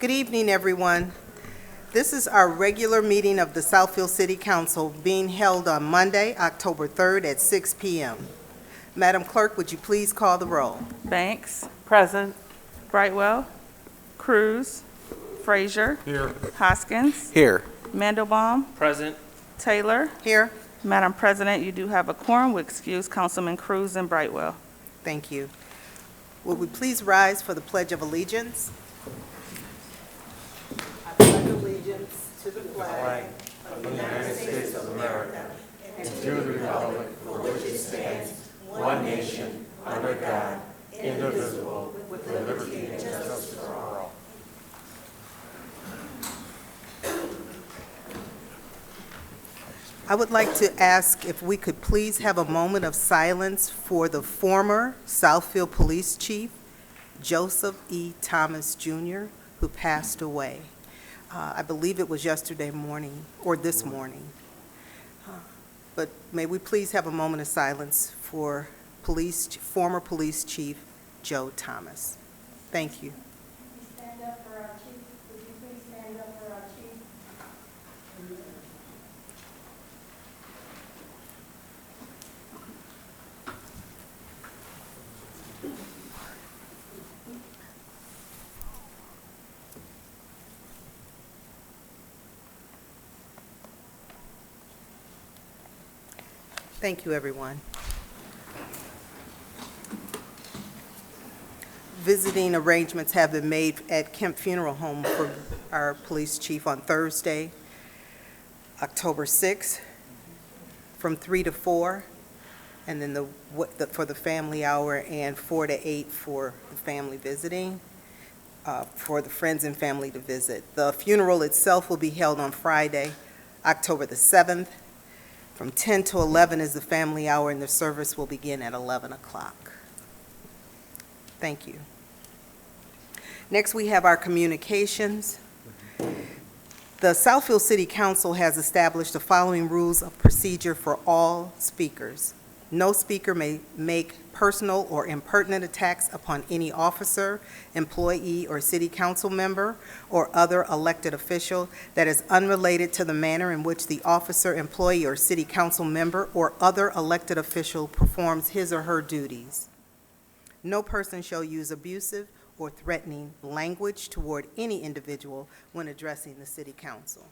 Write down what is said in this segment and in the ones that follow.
Good evening, everyone. This is our regular meeting of the Southfield City Council being held on Monday, October 3rd at 6 p.m. Madam Clerk, would you please call the roll? Banks, Present. Brightwell, Cruz, Frazier, Here. Hoskins, Here. Mandelbaum, Present. Taylor. Here. Madam President, you do have a quorum. We excuse Councilman Cruz and Brightwell. Thank you. Would we please rise for the Pledge of Allegiance? I pledge allegiance to the flag of the United States of America and to the republic for which it stands, one nation, under God, indivisible, with liberty and justice for all. I would like to ask if we could please have a moment of silence for the former Southfield Police Chief, Joseph E. Thomas, Jr., who passed away. I believe it was yesterday morning, or this morning. But may we please have a moment of silence for former Police Chief Joe Thomas. Thank you. Stand up for our chief. Would you please stand up for our chief? Thank you, everyone. Visiting arrangements have been made at Kemp Funeral Home for our police chief on Thursday, October 6th, from 3 to 4, and then for the family hour, and 4 to 8 for the family visiting, for the friends and family to visit. The funeral itself will be held on Friday, October the 7th. From 10 to 11 is the family hour, and the service will begin at 11 o'clock. Thank you. Next, we have our communications. The Southfield City Council has established the following rules of procedure for all speakers. No speaker may make personal or impertinent attacks upon any officer, employee, or city council member or other elected official that is unrelated to the manner in which the officer, employee, or city council member or other elected official performs his or her duties. No person shall use abusive or threatening language toward any individual when addressing the city council.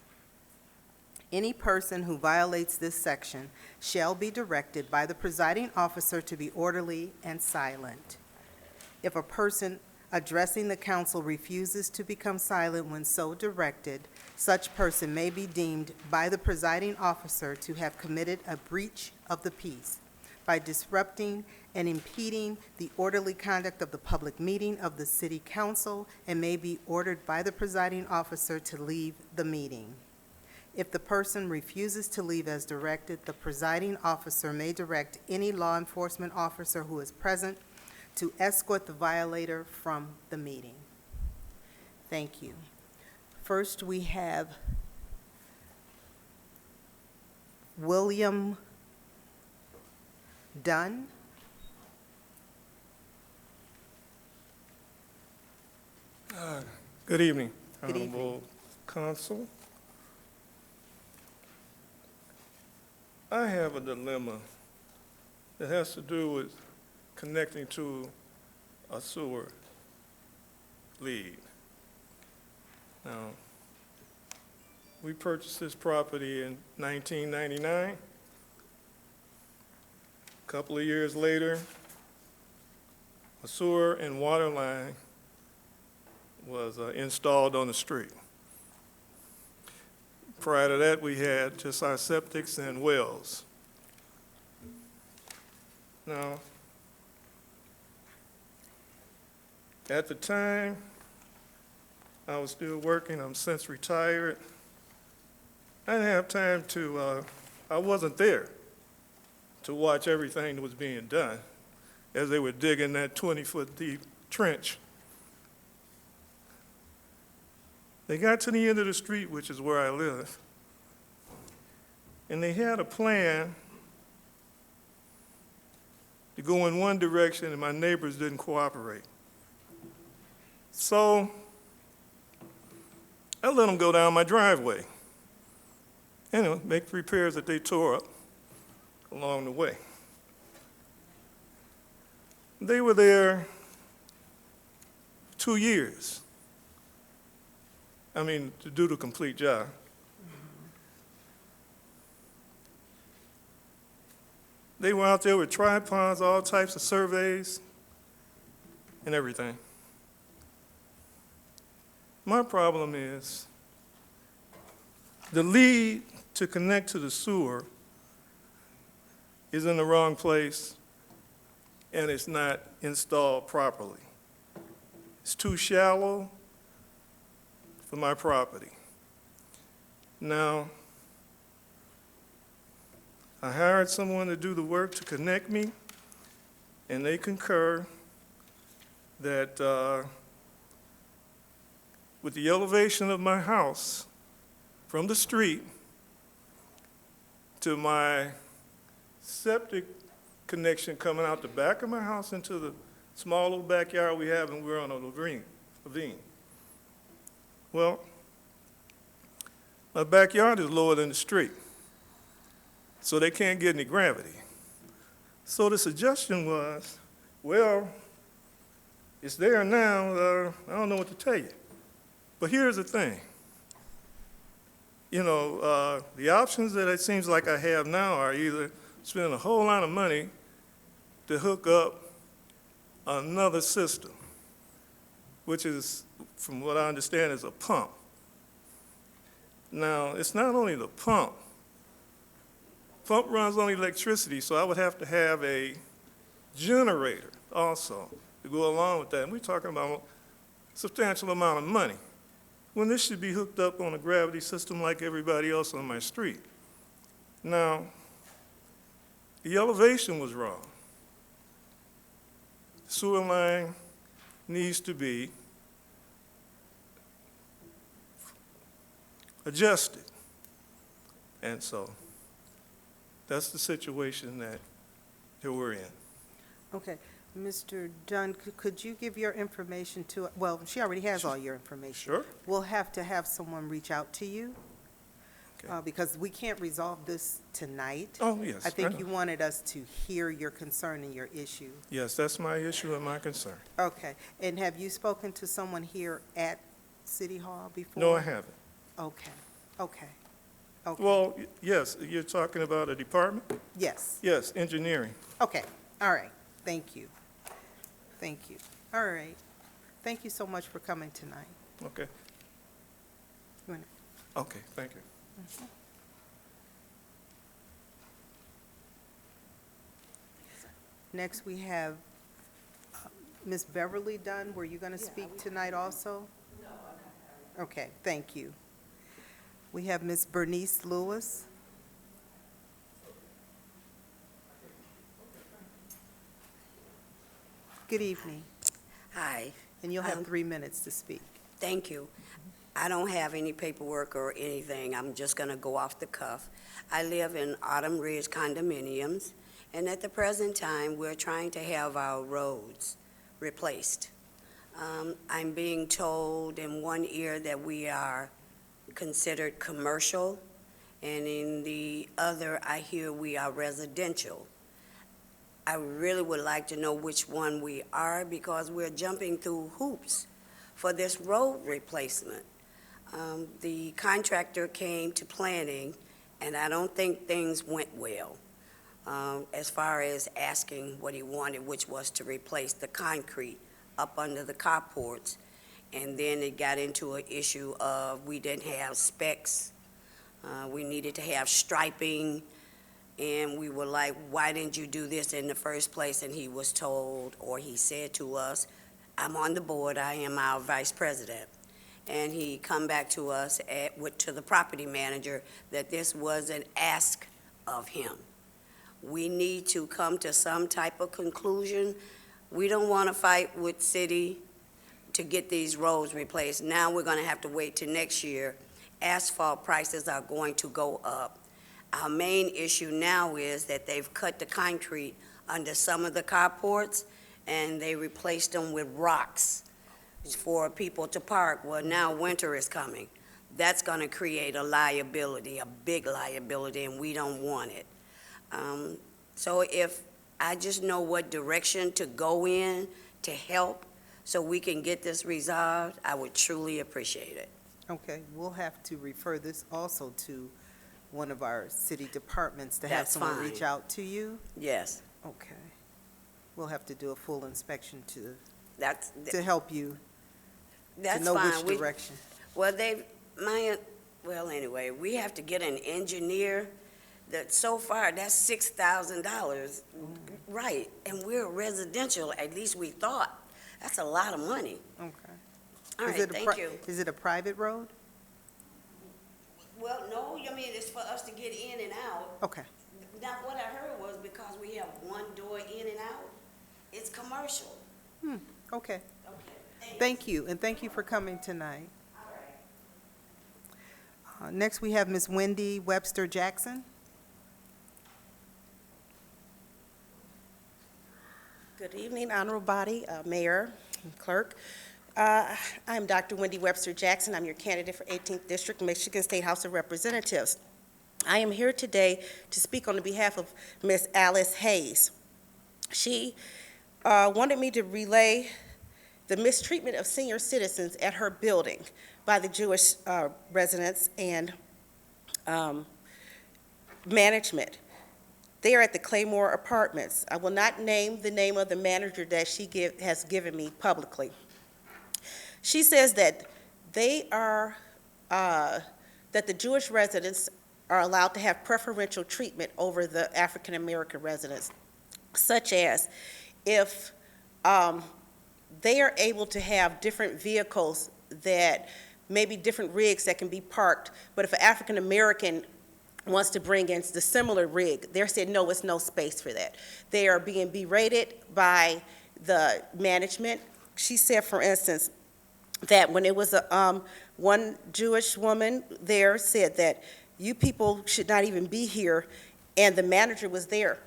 Any person who violates this section shall be directed by the presiding officer to be orderly and silent. If a person addressing the council refuses to become silent when so directed, such person may be deemed by the presiding officer to have committed a breach of the peace by disrupting and impeding the orderly conduct of the public meeting of the city council, and may be ordered by the presiding officer to leave the meeting. If the person refuses to leave as directed, the presiding officer may direct any law enforcement officer who is present to escort the violator from the meeting. Thank you. First, we have William Dunn. Good evening, Good evening. Honorable Council. I have a dilemma that has to do with connecting to a sewer lead. Now, we purchased this property in 1999. A couple of years later, a sewer and water line was installed on the street. Prior to that, we had just our septics and wells. Now, at the time, I was still working. I'm since retired. I didn't have time to, I wasn't there to watch everything that was being done as they were digging that 20-foot deep trench. They got to the end of the street, which is where I live, and they had a plan to go in one direction, and my neighbors didn't cooperate. So I let them go down my driveway. Anyway, make repairs that they tore up along the way. They were there 2 years. I mean, to do the complete job. They were out there with tripods, all types of surveys, and everything. My problem is the lead to connect to the sewer is in the wrong place, and it's not installed properly. It's too shallow for my property. Now, I hired someone to do the work to connect me, and they concur that with the elevation of my house from the street to my septic connection coming out the back of my house into the small little backyard we have, and we're on a ravine. Well, my backyard is lower than the street, so they can't get any gravity. So the suggestion was, well, it's there now, I don't know what to tell you. But here's the thing. You know, the options that it seems like I have now are either spending a whole lot of money to hook up another system, which is, from what I understand, is a pump. Now, it's not only the pump. Pump runs on electricity, so I would have to have a generator also to go along with that. And we're talking about a substantial amount of money, when this should be hooked up on a gravity system like everybody else on my street. Now, the elevation was wrong. The sewer line needs to be adjusted. And so that's the situation that we're in. Okay. Mr. Dunn, could you give your information to, well, she already has all your information. Sure. We'll have to have someone reach out to you, Okay. because we can't resolve this tonight. Oh, yes. I think know. you wanted us to hear your concern and your issue. Yes, that's my issue and my concern. Okay. And have you spoken to someone here at City Hall before? No, I haven't. Okay. Okay. Okay. Well, yes, you're talking about a department? Yes. Yes, engineering. Okay. All right. Thank you. Thank you. All right. Thank you so much for coming tonight. Okay. You wanna- Okay, thank you. Next, we have Ms. Beverly Dunn. Were you going to speak tonight also? No. Okay, thank you. We have Ms. Bernice Lewis. Good evening, Hi, and you'll have 3 minutes to speak. thank you. I don't have any paperwork or anything. I'm just going to go off the cuff. I live in Autumn Ridge condominiums, and at the present time, we're trying to have our roads replaced. I'm being told in one ear that we are considered commercial, and in the other, I hear we are residential. I really would like to know which one we are, because we're jumping through hoops for this road replacement. The contractor came to planning, and I don't think things went well, as far as asking what he wanted, which was to replace the concrete up under the carports. And then it got into an issue of we didn't have specs. We needed to have striping. And we were like, why didn't you do this in the first place? And he was told, or he said to us, I'm on the board, I am our vice president. And he come back to us, to the property manager, that this was an ask of him. We need to come to some type of conclusion. We don't want to fight with city to get these roads replaced. Now we're going to have to wait till next year. Asphalt prices are going to go up. Our main issue now is that they've cut the concrete under some of the carports, and they replaced them with rocks for people to park. Well, now winter is coming. that's going to create a liability, a big liability, and we don't want it. So if I just know what direction to go in to help so we can get this resolved, I would truly appreciate it. Okay, we'll have to refer this also to one of our city departments to have That's someone fine. reach out to you. Yes, Okay. We'll have to do a full inspection to that's, help you, to that's know fine. which direction. Well, well, anyway, we have to get an engineer that, so far, that's $6,000, right? And we're residential, at least we thought. That's a lot of money. Okay. All Is right, it a thank you. Is it a private road? Well, no, I mean, it's for us to get in and out. Okay. Now, what I heard was because we have one door in and out, it's commercial. Okay. Okay. Thank you, and thank you for coming tonight. All right. Next, we have Ms. Wendy Webster Jackson. Good evening, Honorable Body, Mayor, and Clerk. I'm Dr. Wendy Webster Jackson. I'm your candidate for 18th District, Michigan State House of Representatives. I am here today to speak on behalf of Ms. Alice Hayes. She wanted me to relay the mistreatment of senior citizens at her building by the Jewish residents and management. They are at the Claymore Apartments. I will not name the name of the manager that she has given me publicly. She says that that the Jewish residents are allowed to have preferential treatment over the African American residents, such as if they are able to have different vehicles that maybe different rigs that can be parked, but if an African American wants to bring in the similar rig, they're saying, no, it's no space for that. They are being berated by the management. She said, for instance, that when it was one Jewish woman there said that you people should not even be here, and the manager was there.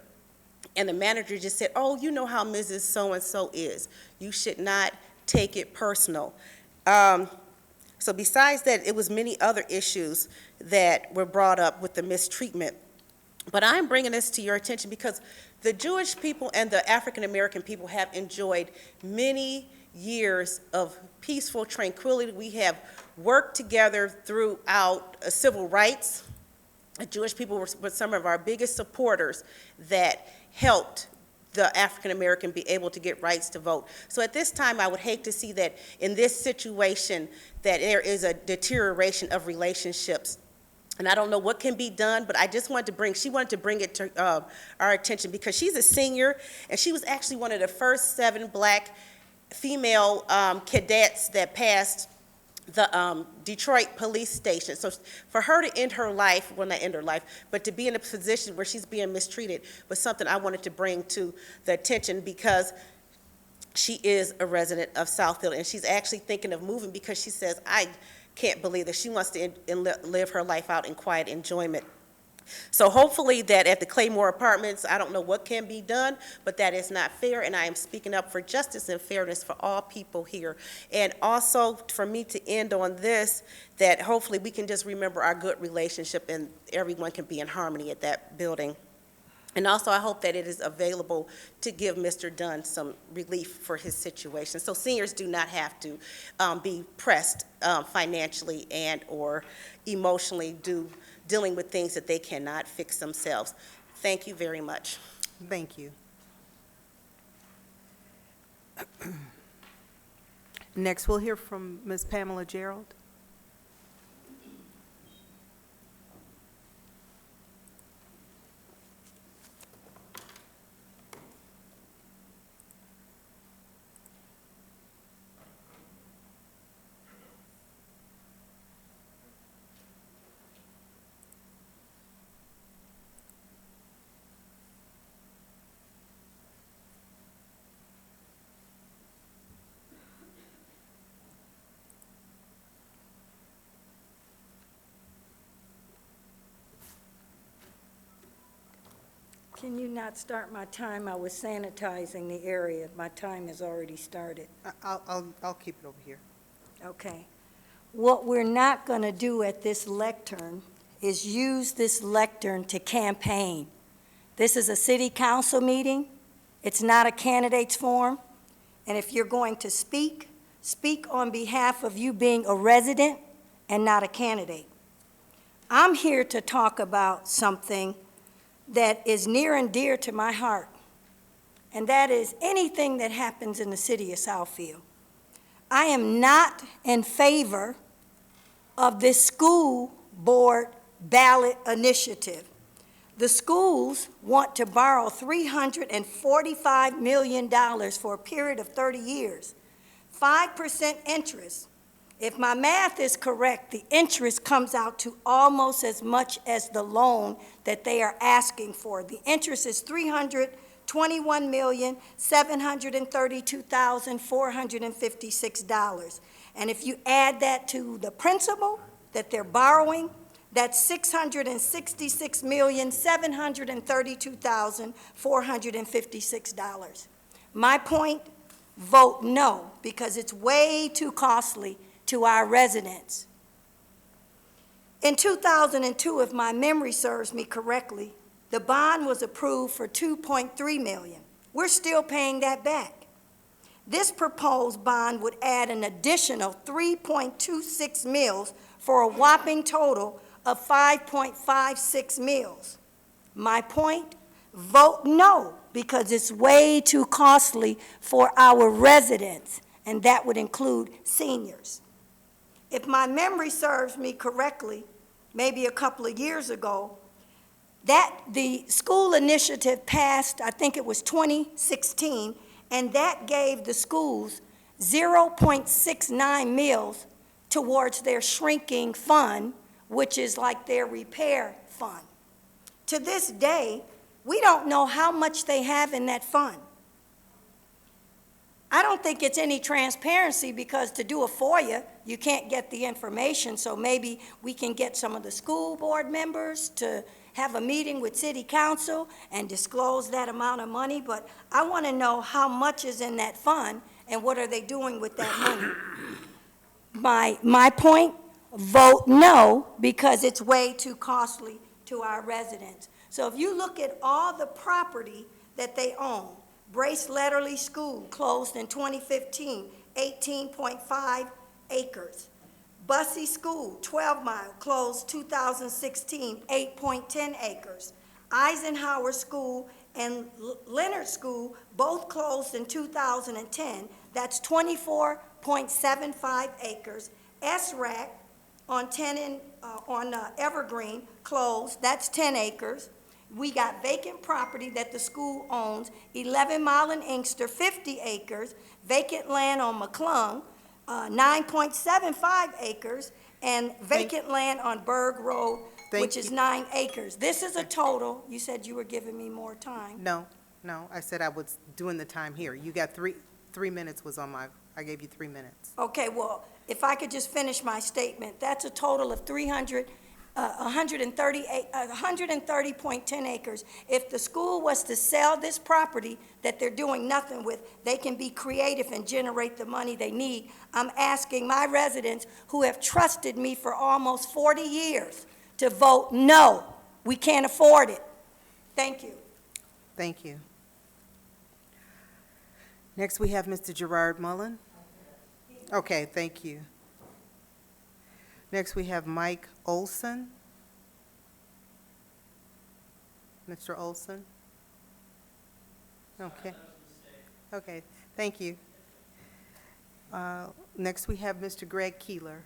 And the manager just said, oh, you know how Mrs. So-and-so is. You should not take it personal. So besides that, it was many other issues that were brought up with the mistreatment. But I'm bringing this to your attention because the Jewish people and the African American people have enjoyed many years of peaceful tranquility. We have worked together throughout civil rights. The Jewish people were some of our biggest supporters that helped the African American be able to get rights to vote. So at this time, I would hate to see that in this situation that there is a deterioration of relationships. And I don't know what can be done, but I just wanted to she wanted to bring it to our attention because she's a senior, and she was actually one of the first 7 black female cadets that passed the Detroit police station. So for her to end her life, well, not end her life, but to be in a position where she's being mistreated was something I wanted to bring to the attention because she is a resident of Southfield, and she's actually thinking of moving because she says, I can't believe that she wants to live her life out in quiet enjoyment. So hopefully that at the Claymore Apartments, I don't know what can be done, but that is not fair, and I am speaking up for justice and fairness for all people here. And also for me to end on this, that hopefully we can just remember our good relationship and everyone can be in harmony at that building. And also I hope that it is available to give Mr. Dunn some relief for his situation. So seniors do not have to be pressed financially and or emotionally dealing with things that they cannot fix themselves. Thank you very much. Thank you. Next, we'll hear from Ms. Pamela Gerald. Can you not start my time? I was sanitizing the area. My time has already started. I'll keep it over here. Okay. what we're not going to do at this lectern is use this lectern to campaign. This is a city council meeting. It's not a candidates forum. And if you're going to speak, speak on behalf of you being a resident and not a candidate. I'm here to talk about something that is near and dear to my heart, and that is anything that happens in the city of Southfield. I am not in favor of this school board ballot initiative. The schools want to borrow $345 million for a period of 30 years, 5% interest. If my math is correct, the interest comes out to almost as much as the loan that they are asking for. The interest is $321,732,456. And if you add that to the principal that they're borrowing, that's $666,732,456. My point, vote no, because it's way too costly to our residents. In 2002, if my memory serves me correctly, the bond was approved for $2.3 million. We're still paying that back. This proposed bond would add an additional 3.26 mils for a whopping total of 5.56 mils. My point, vote no, because it's way too costly for our residents, and that would include seniors. If my memory serves me correctly, maybe a couple of years ago, the school initiative passed, I think it was 2016, and that gave the schools 0.69 mils towards their shrinking fund, which is like their repair fund. To this day, we don't know how much they have in that fund. I don't think it's any transparency, because to do a FOIA, you can't get the information, so maybe we can get some of the school board members to have a meeting with city council and disclose that amount of money, but I want to know how much is in that fund and what are they doing with that money. My point, vote no, because it's way too costly to our residents. So if you look at all the property that they own, Brace Letterly School closed in 2015, 18.5 acres. Bussey School, 12 Mile, closed 2016, 8.10 acres. Eisenhower School and Leonard School both closed in 2010. That's 24.75 acres. SRAC on Evergreen closed. That's 10 acres. We got vacant property that the school owns, 11 Mile in Inkster, 50 acres, vacant land on McClung, 9.75 acres, and vacant land on Berg Road, which is 9 acres. This is a total, you said you were giving me more time. No, I said I was doing the time here. You got 3 minutes was on I gave you 3 minutes. Okay, well, if I could just finish my statement, that's a total of 130.10 acres. If the school was to sell this property that they're doing nothing with, they can be creative and generate the money they need. I'm asking my residents who have trusted me for almost 40 years to vote no. We can't afford it. Thank you. Thank you. Next, we have Mr. Gerard Mullen. Okay, thank you. Next, we have Mike Olson. Mr. Olson? Okay. Okay, thank you. Next, we have Mr. Greg Keeler.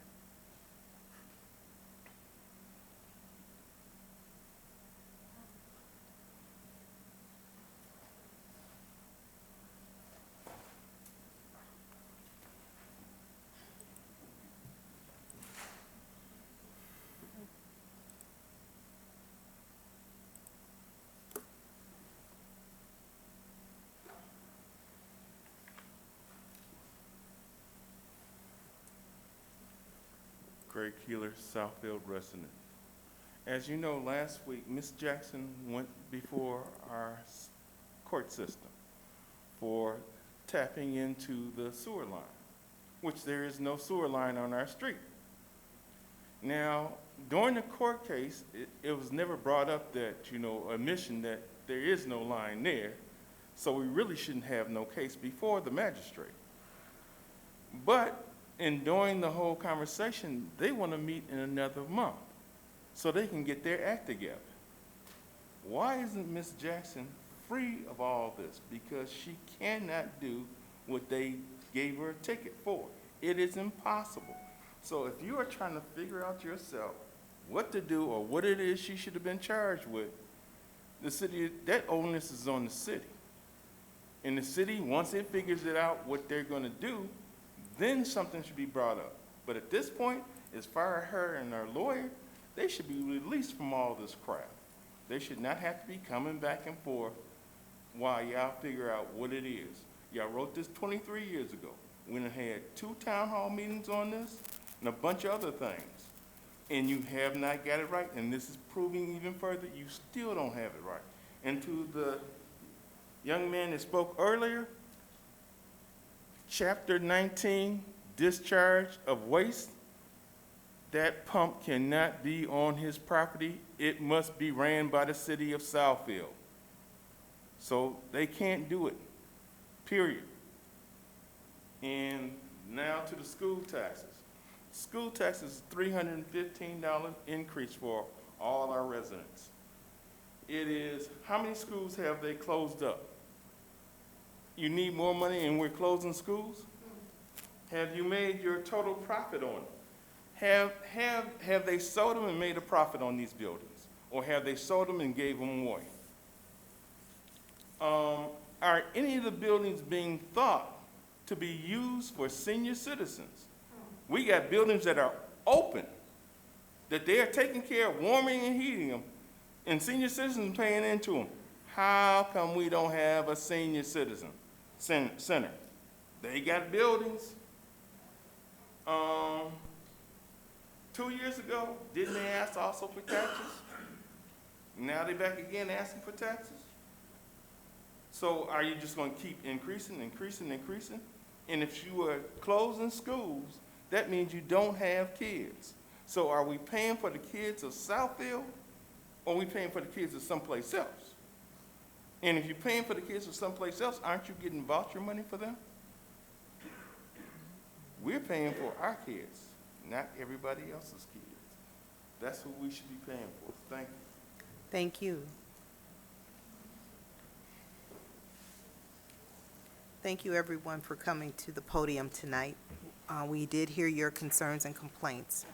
Greg Keeler, Southfield resident. As you know, last week, Ms. Jackson went before our court system for tapping into the sewer line, which there is no sewer line on our street. Now, during the court case, it was never brought up that, admission that there is no line there, so we really shouldn't have no case before the magistrate. But during the whole conversation, they want to meet in another month so they can get their act together. Why isn't Ms. Jackson free of all this? Because she cannot do what they gave her a ticket for. It is impossible. So if you are trying to figure out yourself what to do or what it is she should have been charged with, the city, that onus is on the city. And the city, once it figures it out what they're going to do, then something should be brought up. But at this point, as far as her and her lawyer, they should be released from all this crap. They should not have to be coming back and forth while y'all figure out what it is. Y'all wrote this 23 years ago. We done had 2 town hall meetings on this and a bunch of other things. And you have not got it right, and this is proving even further you still don't have it right. And to the young man that spoke earlier, Chapter 19, discharge of waste, that pump cannot be on his property. It must be ran by the city of Southfield. So they can't do it, period. And now to the school taxes. School taxes, $315 increase for all our residents. It is, how many schools have they closed up? You need more money and we're closing schools? Have you made your total profit on it? Have they sold them and made a profit on these buildings? Or have they sold them and gave them away? Are any of the buildings being thought to be used for senior citizens? We got buildings that are open, that they are taking care of warming and heating them, and senior citizens paying into them. How come we don't have a senior citizen center? They got buildings. 2 years ago, didn't they ask also for taxes? Now they back again asking for taxes? So are you just going to keep increasing? And if you are closing schools, that means you don't have kids. So are we paying for the kids of Southfield, or are we paying for the kids of someplace else? And if you're paying for the kids of someplace else, aren't you getting voucher money for them? We're paying for our kids, not everybody else's kids. That's who we should be paying for. Thank you. Thank you. Thank you, everyone, for coming to the podium tonight. We did hear your concerns and complaints,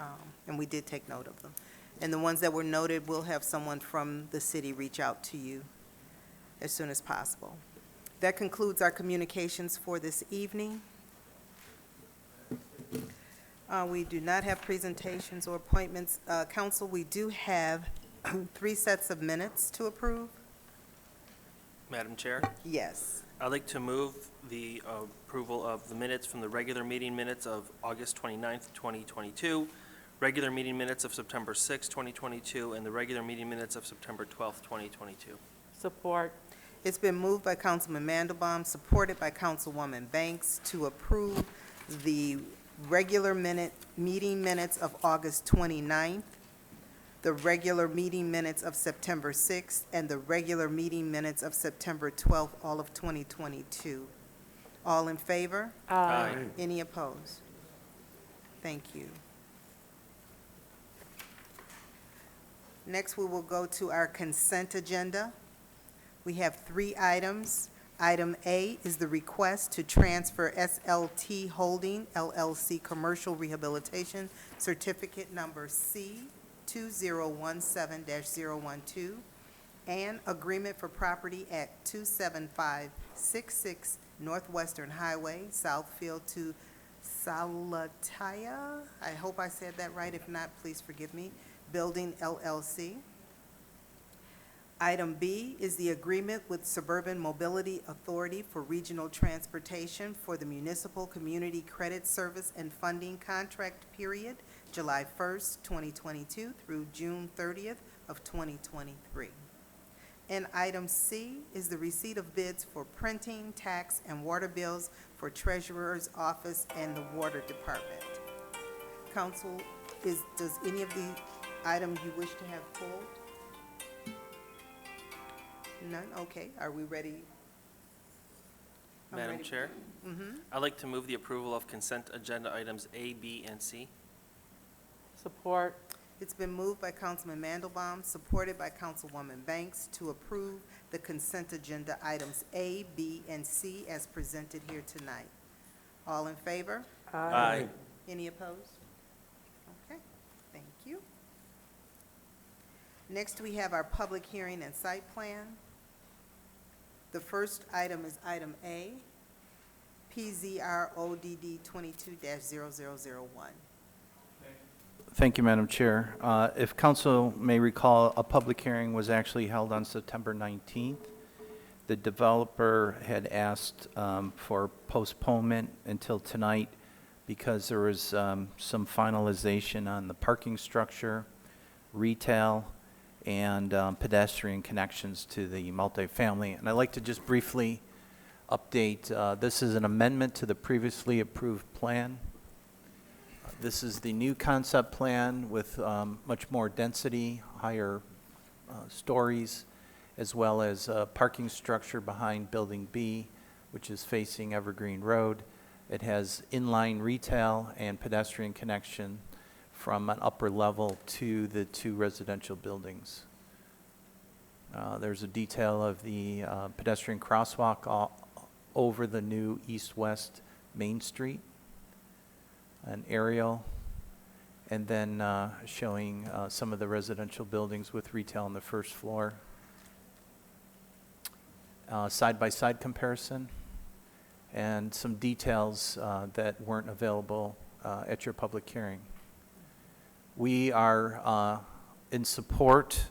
and we did take note of them. And the ones that were noted, we'll have someone from the city reach out to you as soon as possible. That concludes our communications for this evening. We do not have presentations or appointments. Council, we do have 3 sets of minutes to approve. Madam Chair, Yes. I'd like to move the approval of the minutes from the regular meeting minutes of August 29th, 2022, regular meeting minutes of September 6th, 2022, and the regular meeting minutes of September 12th, 2022. Support. It's been moved by Councilman Mandelbaum, supported by Councilwoman Banks, to approve the regular meeting minutes of August 29th, the regular meeting minutes of September 6th, and the regular meeting minutes of September 12th, all of 2022. All in favor? Aye. Any opposed? Thank you. Next, we will go to our consent agenda. We have 3 items. Item A is the request to transfer SLT Holding LLC Commercial Rehabilitation Certificate Number C2017-012 and agreement for property at 27566 Northwestern Highway, Southfield to Salataya, I hope I said that right. If not, please forgive me, Building LLC. Item B is the agreement with Suburban Mobility Authority for regional transportation for the Municipal Community Credit Service and Funding Contract Period, July 1st, 2022 through June 30th of 2023. And item C is the receipt of bids for printing, tax, and water bills for Treasurer's Office and the Water Department. Council, Does any of the items you wish to have pulled? None? Okay, are we ready? I'm Madam ready. Chair, I'd like to move the approval of consent agenda items A, B, and C. Support. It's been moved by Councilman Mandelbaum, supported by Councilwoman Banks, to approve the consent agenda items A, B, and C as presented here tonight. All in favor? Aye. Any opposed? Okay, thank you. Next, we have our public hearing and site plan. The first item is item A, PZRODD 22-0001. Thank you, Madam Chair. If council may recall, a public hearing was actually held on September 19th. The developer had asked for postponement until tonight because there was some finalization on the parking structure, retail, and pedestrian connections to the multifamily. And I'd like to just briefly update. This is an amendment to the previously approved plan. This is the new concept plan with much more density, higher stories, as well as parking structure behind Building B, which is facing Evergreen Road. It has inline retail and pedestrian connection from an upper level to the two residential buildings. There's a detail of the pedestrian crosswalk over the new east-west Main Street, an aerial, and then showing some of the residential buildings with retail on the first floor. Side-by-side comparison, and some details that weren't available at your public hearing. We are in support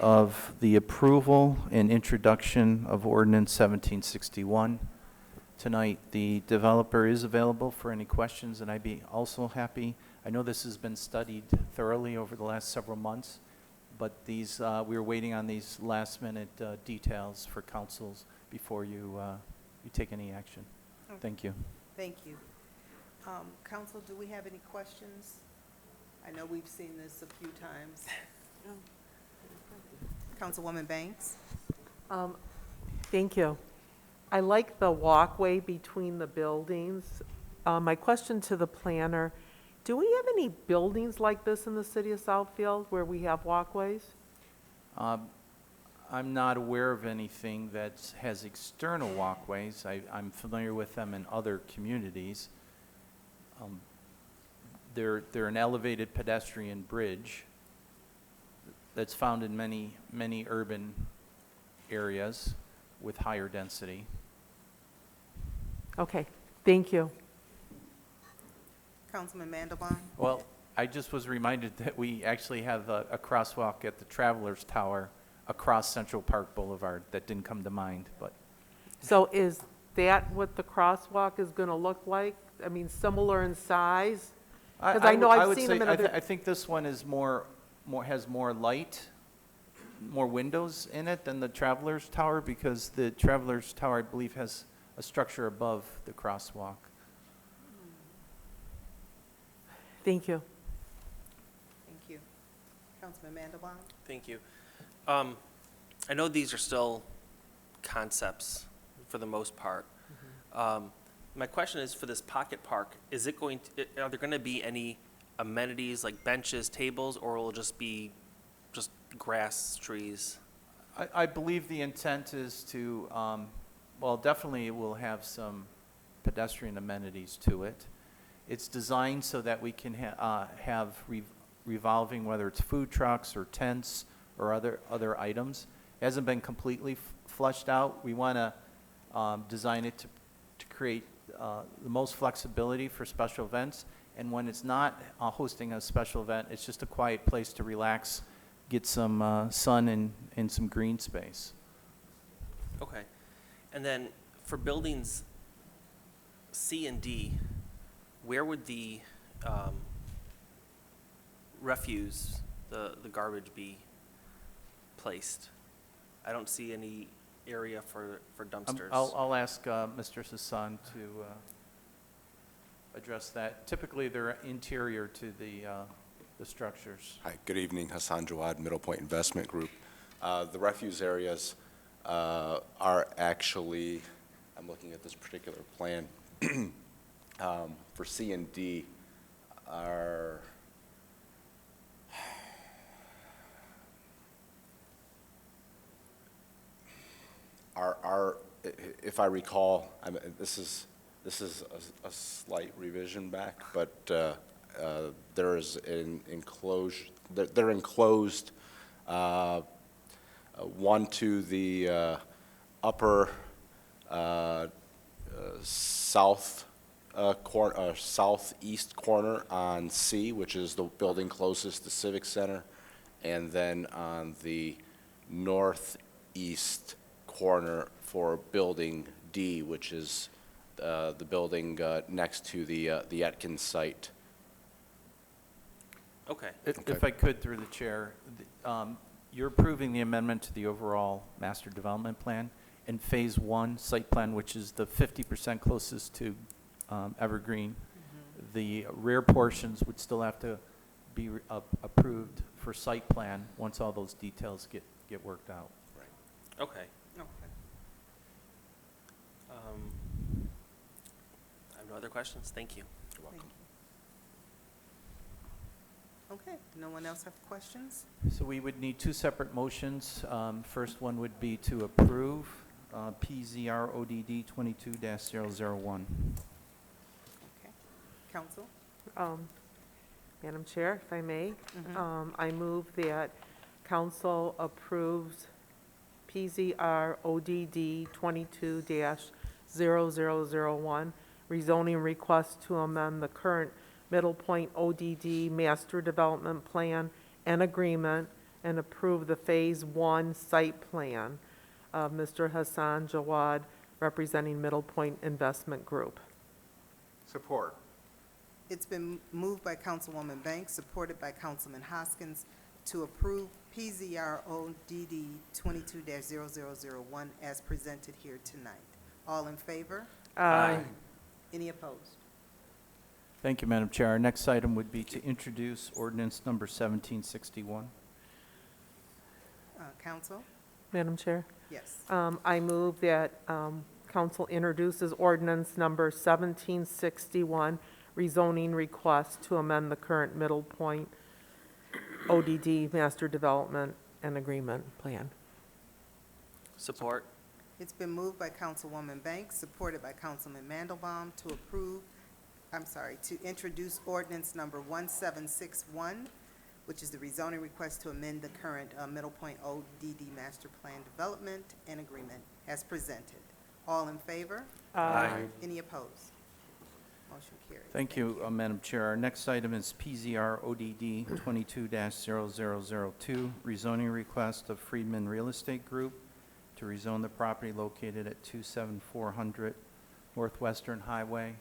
of the approval and introduction of Ordinance 1761. Tonight, the developer is available for any questions, and I'd be also happy. I know this has been studied thoroughly over the last several months, but these we were waiting on these last-minute details for councils before you take any action. Okay. Thank you. Thank you. Council, do we have any questions? I know we've seen this a few times. Councilwoman Banks? Thank you. I like the walkway between the buildings. My question to the planner, do we have any buildings like this in the city of Southfield where we have walkways? I'm not aware of anything that has external walkways. I'm familiar with them in other communities. They're an elevated pedestrian bridge that's found in many urban areas with higher density. Okay, thank you. Councilman Mandelbaum? Well, I just was reminded that we actually have a crosswalk at the Travelers Tower across Central Park Boulevard. That didn't come to mind, but So is that what the crosswalk is going to look like? I mean, similar in size? Because I know I've would seen say- them in other. I think this one is has more light, more windows in it than the Travelers Tower, because the Travelers Tower, I believe, has a structure above the crosswalk. Thank you. Thank you. Councilman Mandelbaum? Thank you. I know these are still concepts for the most part. My question is, for this pocket park, is it are there going to be any amenities like benches, tables, or will it just be just grass, trees? I believe the intent is to, well, definitely it will have some pedestrian amenities to it. It's designed so that we can have revolving, whether it's food trucks or tents or other items. It hasn't been completely fleshed out. We want to design it to create the most flexibility for special events. And when it's not hosting a special event, it's just a quiet place to relax, get some sun and some green space. Okay. And then for buildings C and D, where would the refuse, the garbage be placed? I don't see any area for dumpsters. I'll ask Mr. Sasan to address that. Typically, they're interior to the structures. Hi, good evening, Hassan Jawad, Middle Point Investment Group. The refuse areas are actually, I'm looking at this particular plan, for C and D are if I recall, this is a slight revision back, but there is an enclosed, they're enclosed, one to the upper southeast corner on C, which is the building closest to Civic Center, and then on the northeast corner for building D, which is the building next to the Atkins site. Okay. If I could, through the chair, you're approving the amendment to the overall master development plan. In Phase 1 site plan, which is the 50% closest to Evergreen, the rear portions would still have to be approved for site plan once all those details get worked out. Okay. Okay. I have no other questions. Thank you. You're welcome. Okay, no one else have questions? So we would need two separate motions. First one would be to approve PZR ODD 22-001. Okay. Council? Madam Chair, if I may, I move that council approves PZR ODD 22-0001, rezoning request to amend the current Middle Point ODD Master Development Plan and Agreement and approve the Phase 1 site plan of Mr. Hassan Jawad, representing Middle Point Investment Group. Support. It's been moved by Councilwoman Banks, supported by Councilman Hoskins, to approve PZR ODD 22-0001 as presented here tonight. All in favor? Aye. Any opposed? Thank you, Madam Chair. Our next item would be to introduce ordinance number 1761. Council? Madam Chair? Yes. I move that council introduces ordinance number 1761, rezoning request to amend the current Middle Point ODD Master Development and Agreement Plan. Support. It's been moved by Councilwoman Banks, supported by Councilman Mandelbaum, to introduce ordinance number 1761, which is the rezoning request to amend the current Middle Point ODD Master Plan Development and Agreement as presented. All in favor? Aye. Any opposed? Motion carries. Thank you, Madam Chair. Our next item is PZR ODD 22-0002, rezoning request of Friedman Real Estate Group to rezone the property located at 27400 Northwestern Highway.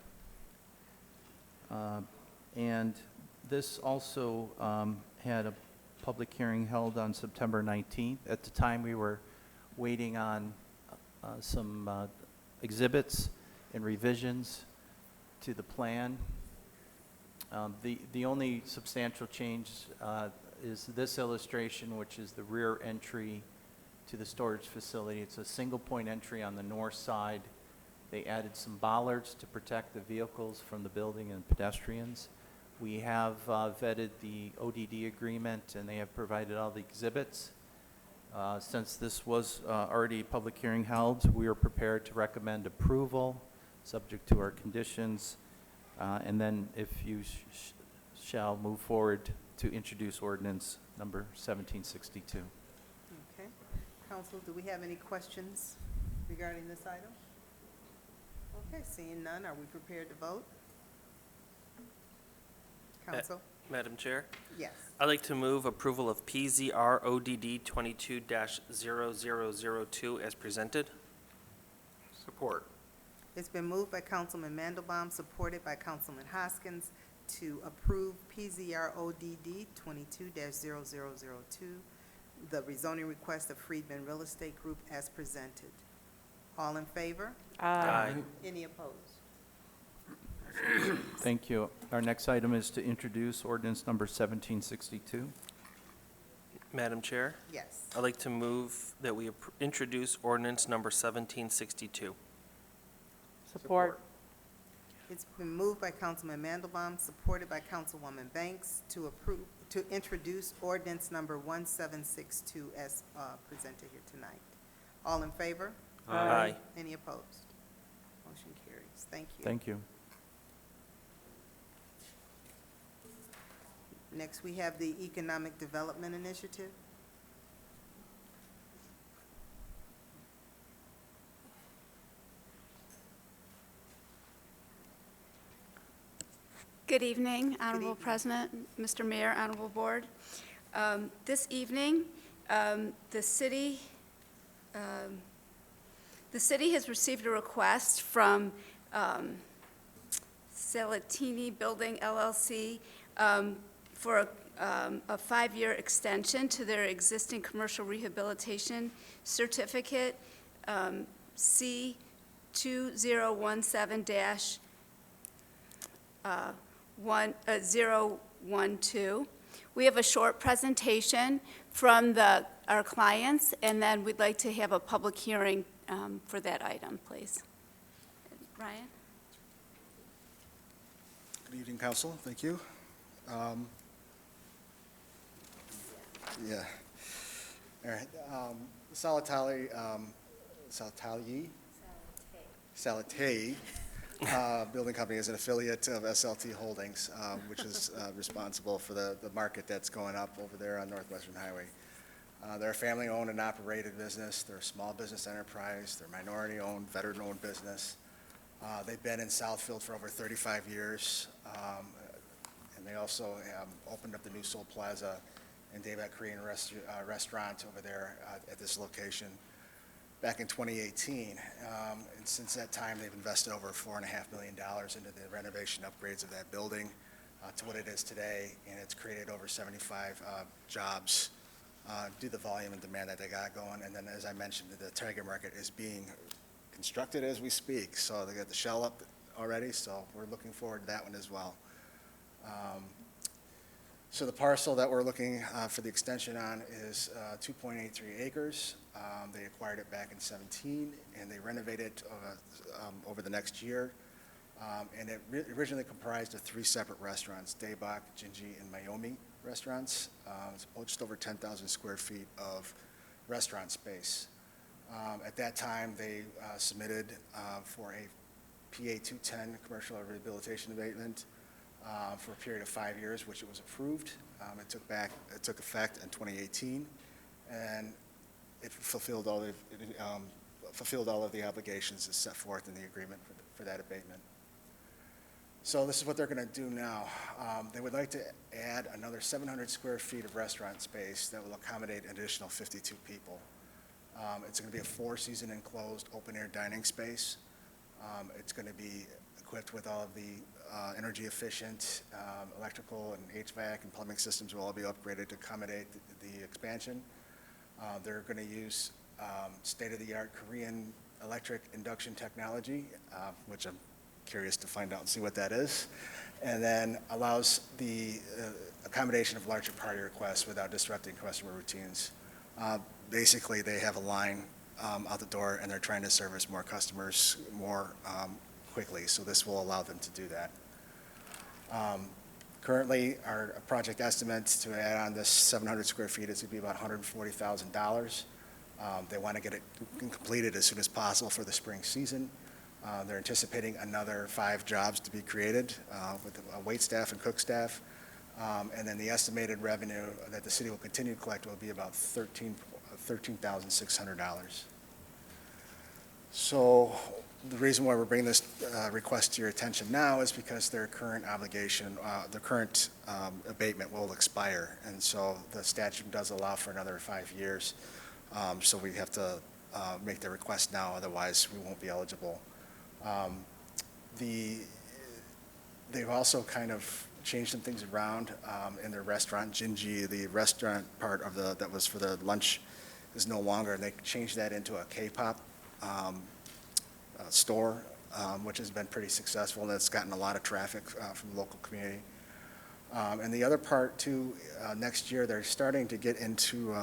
And this also had a public hearing held on September 19th. At the time, we were waiting on some exhibits and revisions to the plan. The only substantial change is this illustration, which is the rear entry to the storage facility. It's a single-point entry on the north side. They added some bollards to protect the vehicles from the building and pedestrians. We have vetted the ODD agreement, and they have provided all the exhibits. Since this was already a public hearing held, we are prepared to recommend approval, subject to our conditions, and then if you shall move forward to introduce ordinance number 1762. Okay. Council, do we have any questions regarding this item? Okay, seeing none, are we prepared to vote? Council? Madam Chair, Yes. I'd like to move approval of PZR ODD 22-0002 as presented. Support. It's been moved by Councilman Mandelbaum, supported by Councilman Hoskins, to approve PZR ODD 22-0002, the rezoning request of Friedman Real Estate Group as presented. All in favor? Aye. Any opposed? Thank you. Our next item is to introduce ordinance number 1762. Madam Chair, Yes. I'd like to move that we introduce ordinance number 1762. Support. It's been moved by Councilman Mandelbaum, supported by Councilwoman Banks, to introduce ordinance number 1762 as presented here tonight. All in favor? Aye. Any opposed? Motion carries. Thank you. Thank you. Next, we have the Economic Development Initiative. Good evening, Honorable evening. President, Mr. Mayor, Honorable Board. This evening, the city has received a request from Salatini Building LLC for a 5-year extension to their existing commercial rehabilitation certificate, C2017-012. We have a short presentation from our clients, and then we'd like to have a public hearing for that item, please. Ryan? Good evening, Council. Thank you. Yeah. All right. Salatei Building Company is an affiliate of SLT Holdings, which is responsible for the market that's going up over there on Northwestern Highway. They're a family-owned and operated business. They're a small business enterprise. They're minority-owned, veteran-owned business. They've been in Southfield for over 35 years, and they also opened up the new Seoul Plaza and Daybak Korean restaurant over there at this location back in 2018. And since that time, they've invested over $4.5 million into the renovation upgrades of that building to what it is today, and it's created over 75 jobs due to the volume and demand that they got going. And then, as I mentioned, the Tiger Market is being constructed as we speak, so they got the shell up already, so we're looking forward to that one as well. So the parcel that we're looking for the extension on is 2.83 acres. They acquired it back in 2017, and they renovated it over the next year. And it originally comprised of 3 separate restaurants, Daybak, Jinji, and Mayomi restaurants. It's just over 10,000 square feet of restaurant space. At that time, they submitted for a PA 210 commercial rehabilitation abatement for a period of 5 years, which it was approved. It took effect in 2018, and it fulfilled all of the obligations as set forth in the agreement for that abatement. So this is what they're going to do now. They would like to add another 700 square feet of restaurant space that will accommodate an additional 52 people. It's going to be a 4-season enclosed open-air dining space. It's going to be equipped with all of the energy efficient electrical and HVAC and plumbing systems will all be upgraded to accommodate the expansion. They're going to use state-of-the-art Korean electric induction technology, which I'm curious to find out and see what that is, and then allows the accommodation of larger party requests without disrupting customer routines. Basically, they have a line out the door, and they're trying to service more customers more quickly, so this will allow them to do that. Currently, our project estimate to add on this 700 square feet is going to be about $140,000. They want to get it completed as soon as possible for the spring season. They're anticipating another 5 jobs to be created with wait staff and cook staff. And then the estimated revenue that the city will continue to collect will be about $13,600. So the reason why we're bringing this request to your attention now is because their current obligation, the current abatement will expire. And so the statute does allow for another 5 years. So we have to make the request now, otherwise we won't be eligible. They've also kind of changed some things around in their restaurant. Jinji, the restaurant part of that was for the lunch, is no longer. They changed that into a K-pop store which has been pretty successful, and it's gotten a lot of traffic from the local community. And the other part, too, next year, they're starting to get into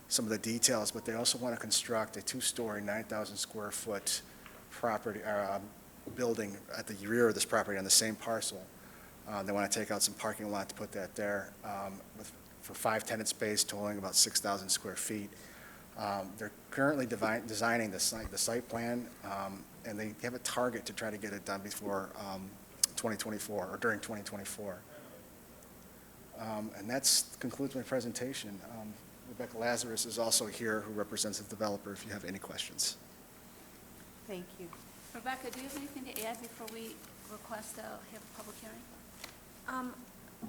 some of the details, but they also want to construct a two-story, 9,000 square foot property, building at the rear of this property on the same parcel. They want to take out some parking lot to put that there for 5 tenant space, totaling about 6,000 square feet. They're currently designing the site plan, and they have a target to try to get it done before 2024, or during 2024. And that concludes my presentation. Rebecca Lazarus is also here, who represents the developer, if you have any questions. Thank you. Rebecca, do you have anything to add before we request to have a public hearing?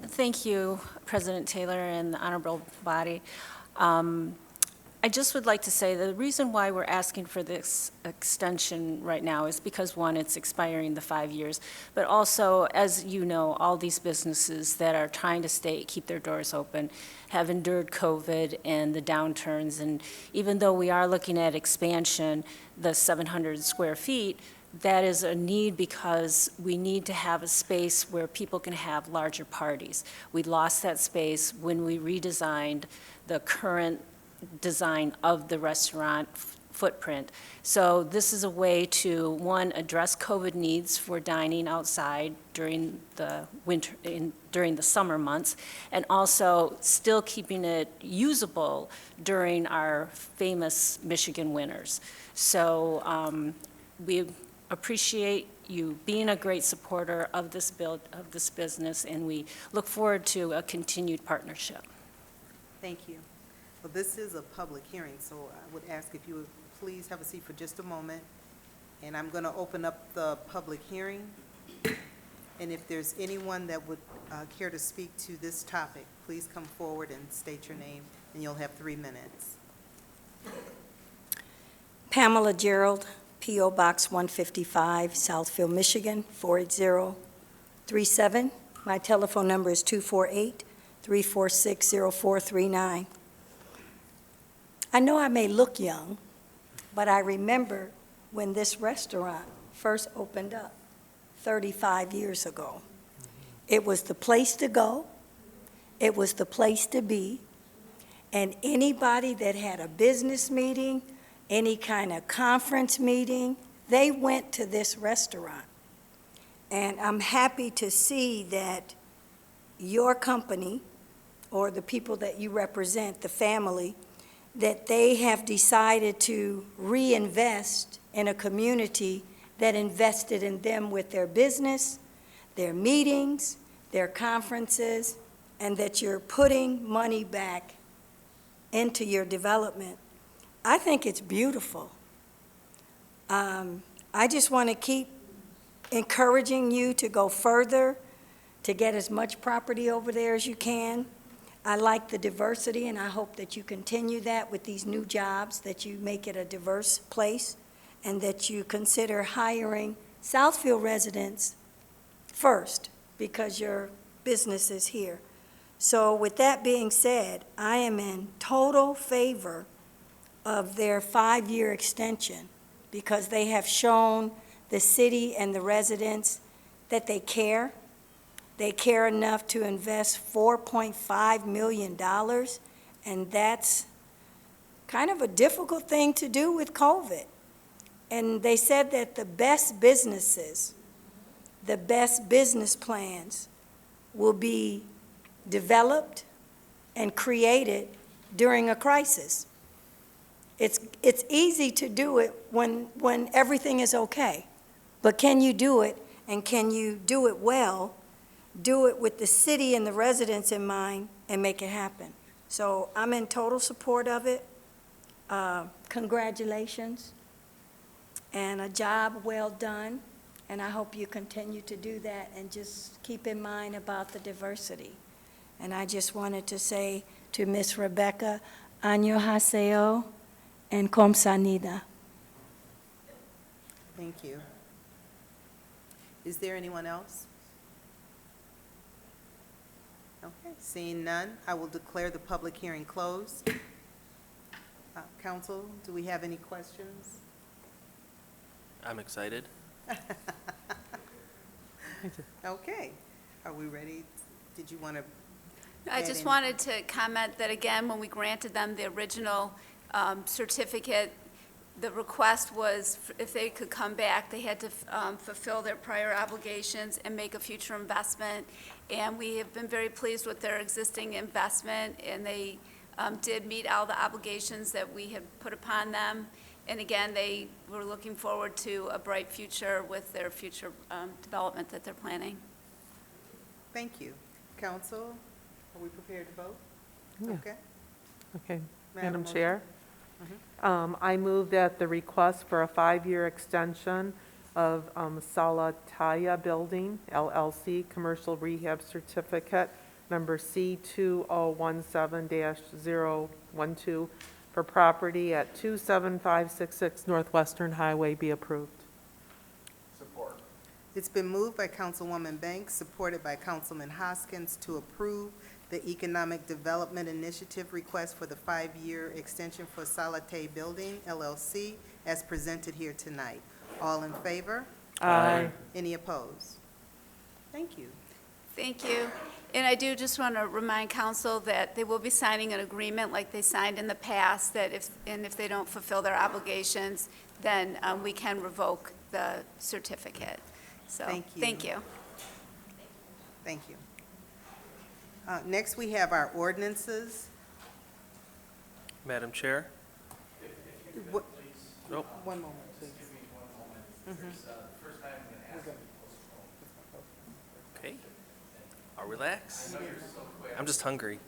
Thank you, President Taylor and the honorable body. I just would like to say the reason why we're asking for this extension right now is because, one, it's expiring the 5 years, but also, as you know, all these businesses that are trying to keep their doors open have endured COVID and the downturns, and even though we are looking at expansion, the 700 square feet, that is a need because we need to have a space where people can have larger parties. We lost that space when we redesigned the current design of the restaurant footprint. So this is a way to, one, address COVID needs for dining outside during the winter, during the summer months, and also still keeping it usable during our famous Michigan winters. So we appreciate you being a great supporter of this business, and we look forward to a continued partnership. Thank you. Well, this is a public hearing, so I would ask if you would please have a seat for just a moment. And I'm going to open up the public hearing. And if there's anyone that would care to speak to this topic, please come forward and state your name, and you'll have 3 minutes. Pamela Gerald, P.O. Box 155, Southfield, Michigan, 48037. My telephone number is 248-346-0439. I know I may look young, but I remember when this restaurant first opened up 35 years ago. It was the place to go, it was the place to be, and anybody that had a business meeting, any kind of conference meeting, they went to this restaurant. And I'm happy to see that your company, or the people that you represent, the family, that they have decided to reinvest in a community that invested in them with their business, their meetings, their conferences, and that you're putting money back into your development. I think it's beautiful. I just want to keep encouraging you to go further, to get as much property over there as you can. I like the diversity, and I hope that you continue that with these new jobs, that you make it a diverse place, and that you consider hiring Southfield residents first, because your business is here. So with that being said, I am in total favor of their 5-year extension, because they have shown the city and the residents that they care. They care enough to invest $4.5 million, and that's kind of a difficult thing to do with COVID. And they said that the best businesses, the best business plans will be developed and created during a crisis. It's easy to do it when everything is okay, but can you do it, and can you do it well? Do it with the city and the residents in mind and make it happen. So I'm in total support of it. Congratulations, and a job well done, and I hope you continue to do that, and just keep in mind about the diversity. And I just wanted to say to Miss Rebecca, 안녕하세요 and 감사합니다. Thank you. Is there anyone else? Okay, seeing none, I will declare the public hearing closed. Council, do we have any questions? I'm excited. Okay, are we ready? Did you want to? I just wanted to comment that, again, when we granted them the original certificate, the request was if they could come back, they had to fulfill their prior obligations and make a future investment. And we have been very pleased with their existing investment, and they did meet all the obligations that we had put upon them. And again, they were looking forward to a bright future with their future development that they're planning. Thank you. Council, are we prepared to vote? Yeah. Okay. Okay. Madam Madam Motion. Chair? I move that the request for a 5-year extension of Salataya Building LLC Commercial Rehab Certificate number C2017-012 for property at 27566 Northwestern Highway be approved. Support. It's been moved by Councilwoman Banks, supported by Councilman Hoskins, to approve the Economic Development Initiative request for the 5-year extension for Salatay Building LLC as presented here tonight. All in favor? Aye. Any opposed? Thank you. Thank you. And I do just want to remind council that they will be signing an agreement like they signed in the past, that if they don't fulfill their obligations, then we can revoke the certificate. So, Thank you. thank you. Thank you. Next, we have our ordinances. Madam Chair? What- Nope. One moment, please. Okay. I'll relax. I'm just hungry.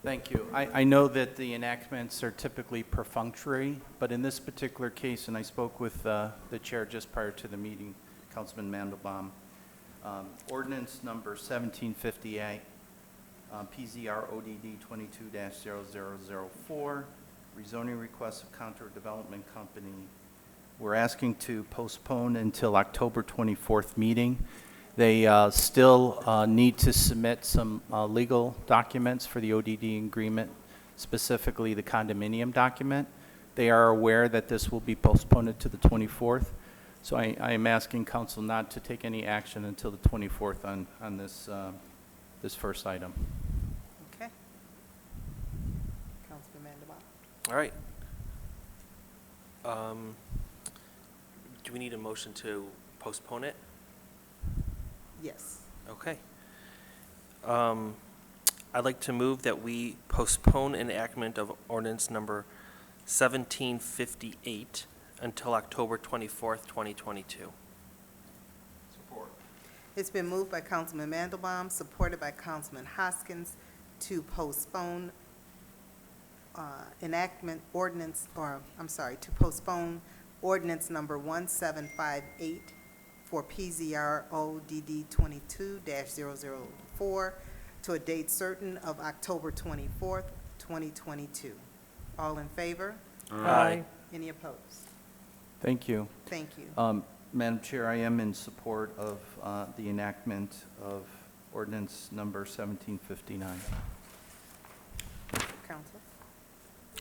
Thank you. I know that the enactments are typically perfunctory, but in this particular case, and I spoke with the chair just prior to the meeting, Councilman Mandelbaum, ordinance number 1758, PZR ODD 22-0004, rezoning request of Contour Development Company. We're asking to postpone until October 24th meeting. They still need to submit some legal documents for the ODD agreement, specifically the condominium document. They are aware that this will be postponed to the 24th, so I am asking council not to take any action until the 24th on this, this first item. Okay. Councilman Mandelbaum. All right. Do we need a motion to postpone it? Yes. Okay. I'd like to move that we postpone enactment of ordinance number 1758 until October 24th, 2022. Support. It's been moved by Councilman Mandelbaum, supported by Councilman Hoskins, to postpone to postpone ordinance number 1758 for PZR ODD 22-004 to a date certain of October 24th, 2022. All in favor? Aye. Any opposed? Thank you. Thank you. Madam Chair, I am in support of the enactment of ordinance number 1759. Council?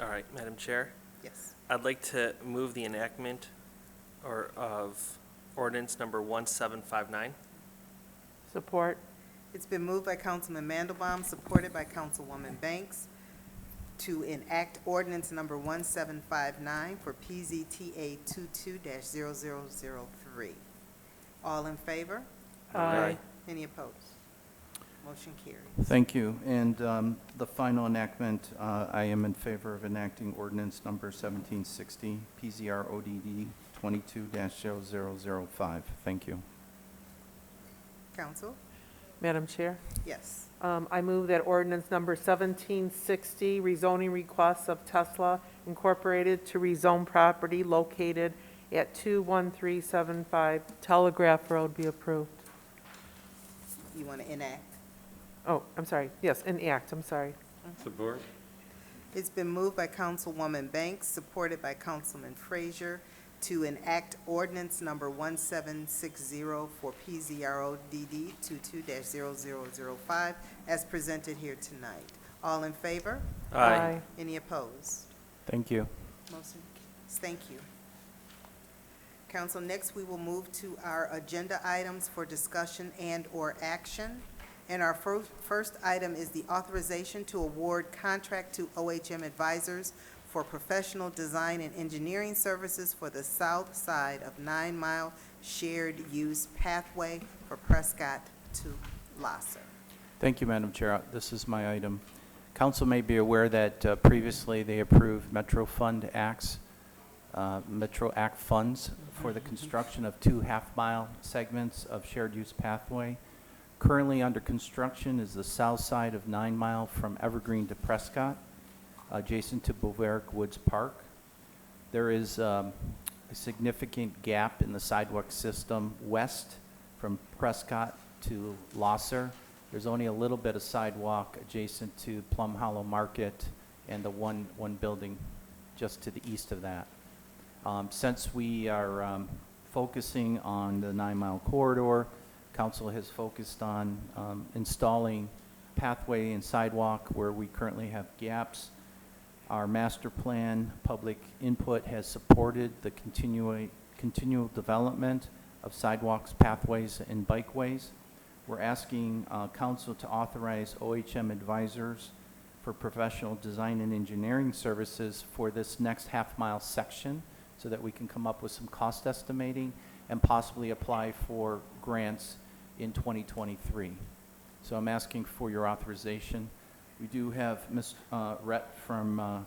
All right, Madam Chair, Yes. I'd like to move the enactment of ordinance number 1759. Support. It's been moved by Councilman Mandelbaum, supported by Councilwoman Banks, to enact ordinance number 1759 for PZTA 22-0003. All in favor? Aye. Any opposed? Motion carries. Thank you. And the final enactment, I am in favor of enacting ordinance number 1760, PZR ODD 22-0005. Thank you. Council? Madam Chair? Yes. I move that ordinance number 1760, rezoning requests of Tesla Incorporated to rezone property located at 21375 Telegraph Road be approved. You want to enact? Oh, I'm sorry, yes, enact, I'm sorry. Support. It's been moved by Councilwoman Banks, supported by Councilman Frazier, to enact ordinance number 1760 for PZRO DD 22-0005 as presented here tonight. All in favor? Aye. Any opposed? Thank you. Motion carries. Thank you. Council, next we will move to our agenda items for discussion and/or action. And our first item is the authorization to award contract to OHM Advisors for professional design and engineering services for the south side of 9 Mile Shared Use Pathway for Prescott to Lasser. Thank you, Madam Chair. This is my item. Council may be aware that previously they approved Metro Act funds for the construction of 2 half-mile segments of shared use pathway. Currently under construction is the south side of 9 Mile from Evergreen to Prescott, adjacent to Bovaric Woods Park. There is a significant gap in the sidewalk system west from Prescott to Lasser. There's only a little bit of sidewalk adjacent to Plum Hollow Market and the one building just to the east of that. Since we are focusing on the 9 Mile corridor, Council has focused on installing pathway and sidewalk where we currently have gaps. Our master plan public input has supported the continual development of sidewalks, pathways, and bikeways. We're asking Council to authorize OHM Advisors for professional design and engineering services for this next half-mile section so that we can come up with some cost estimating and possibly apply for grants in 2023. So I'm asking for your authorization. We do have Ms. Rhett from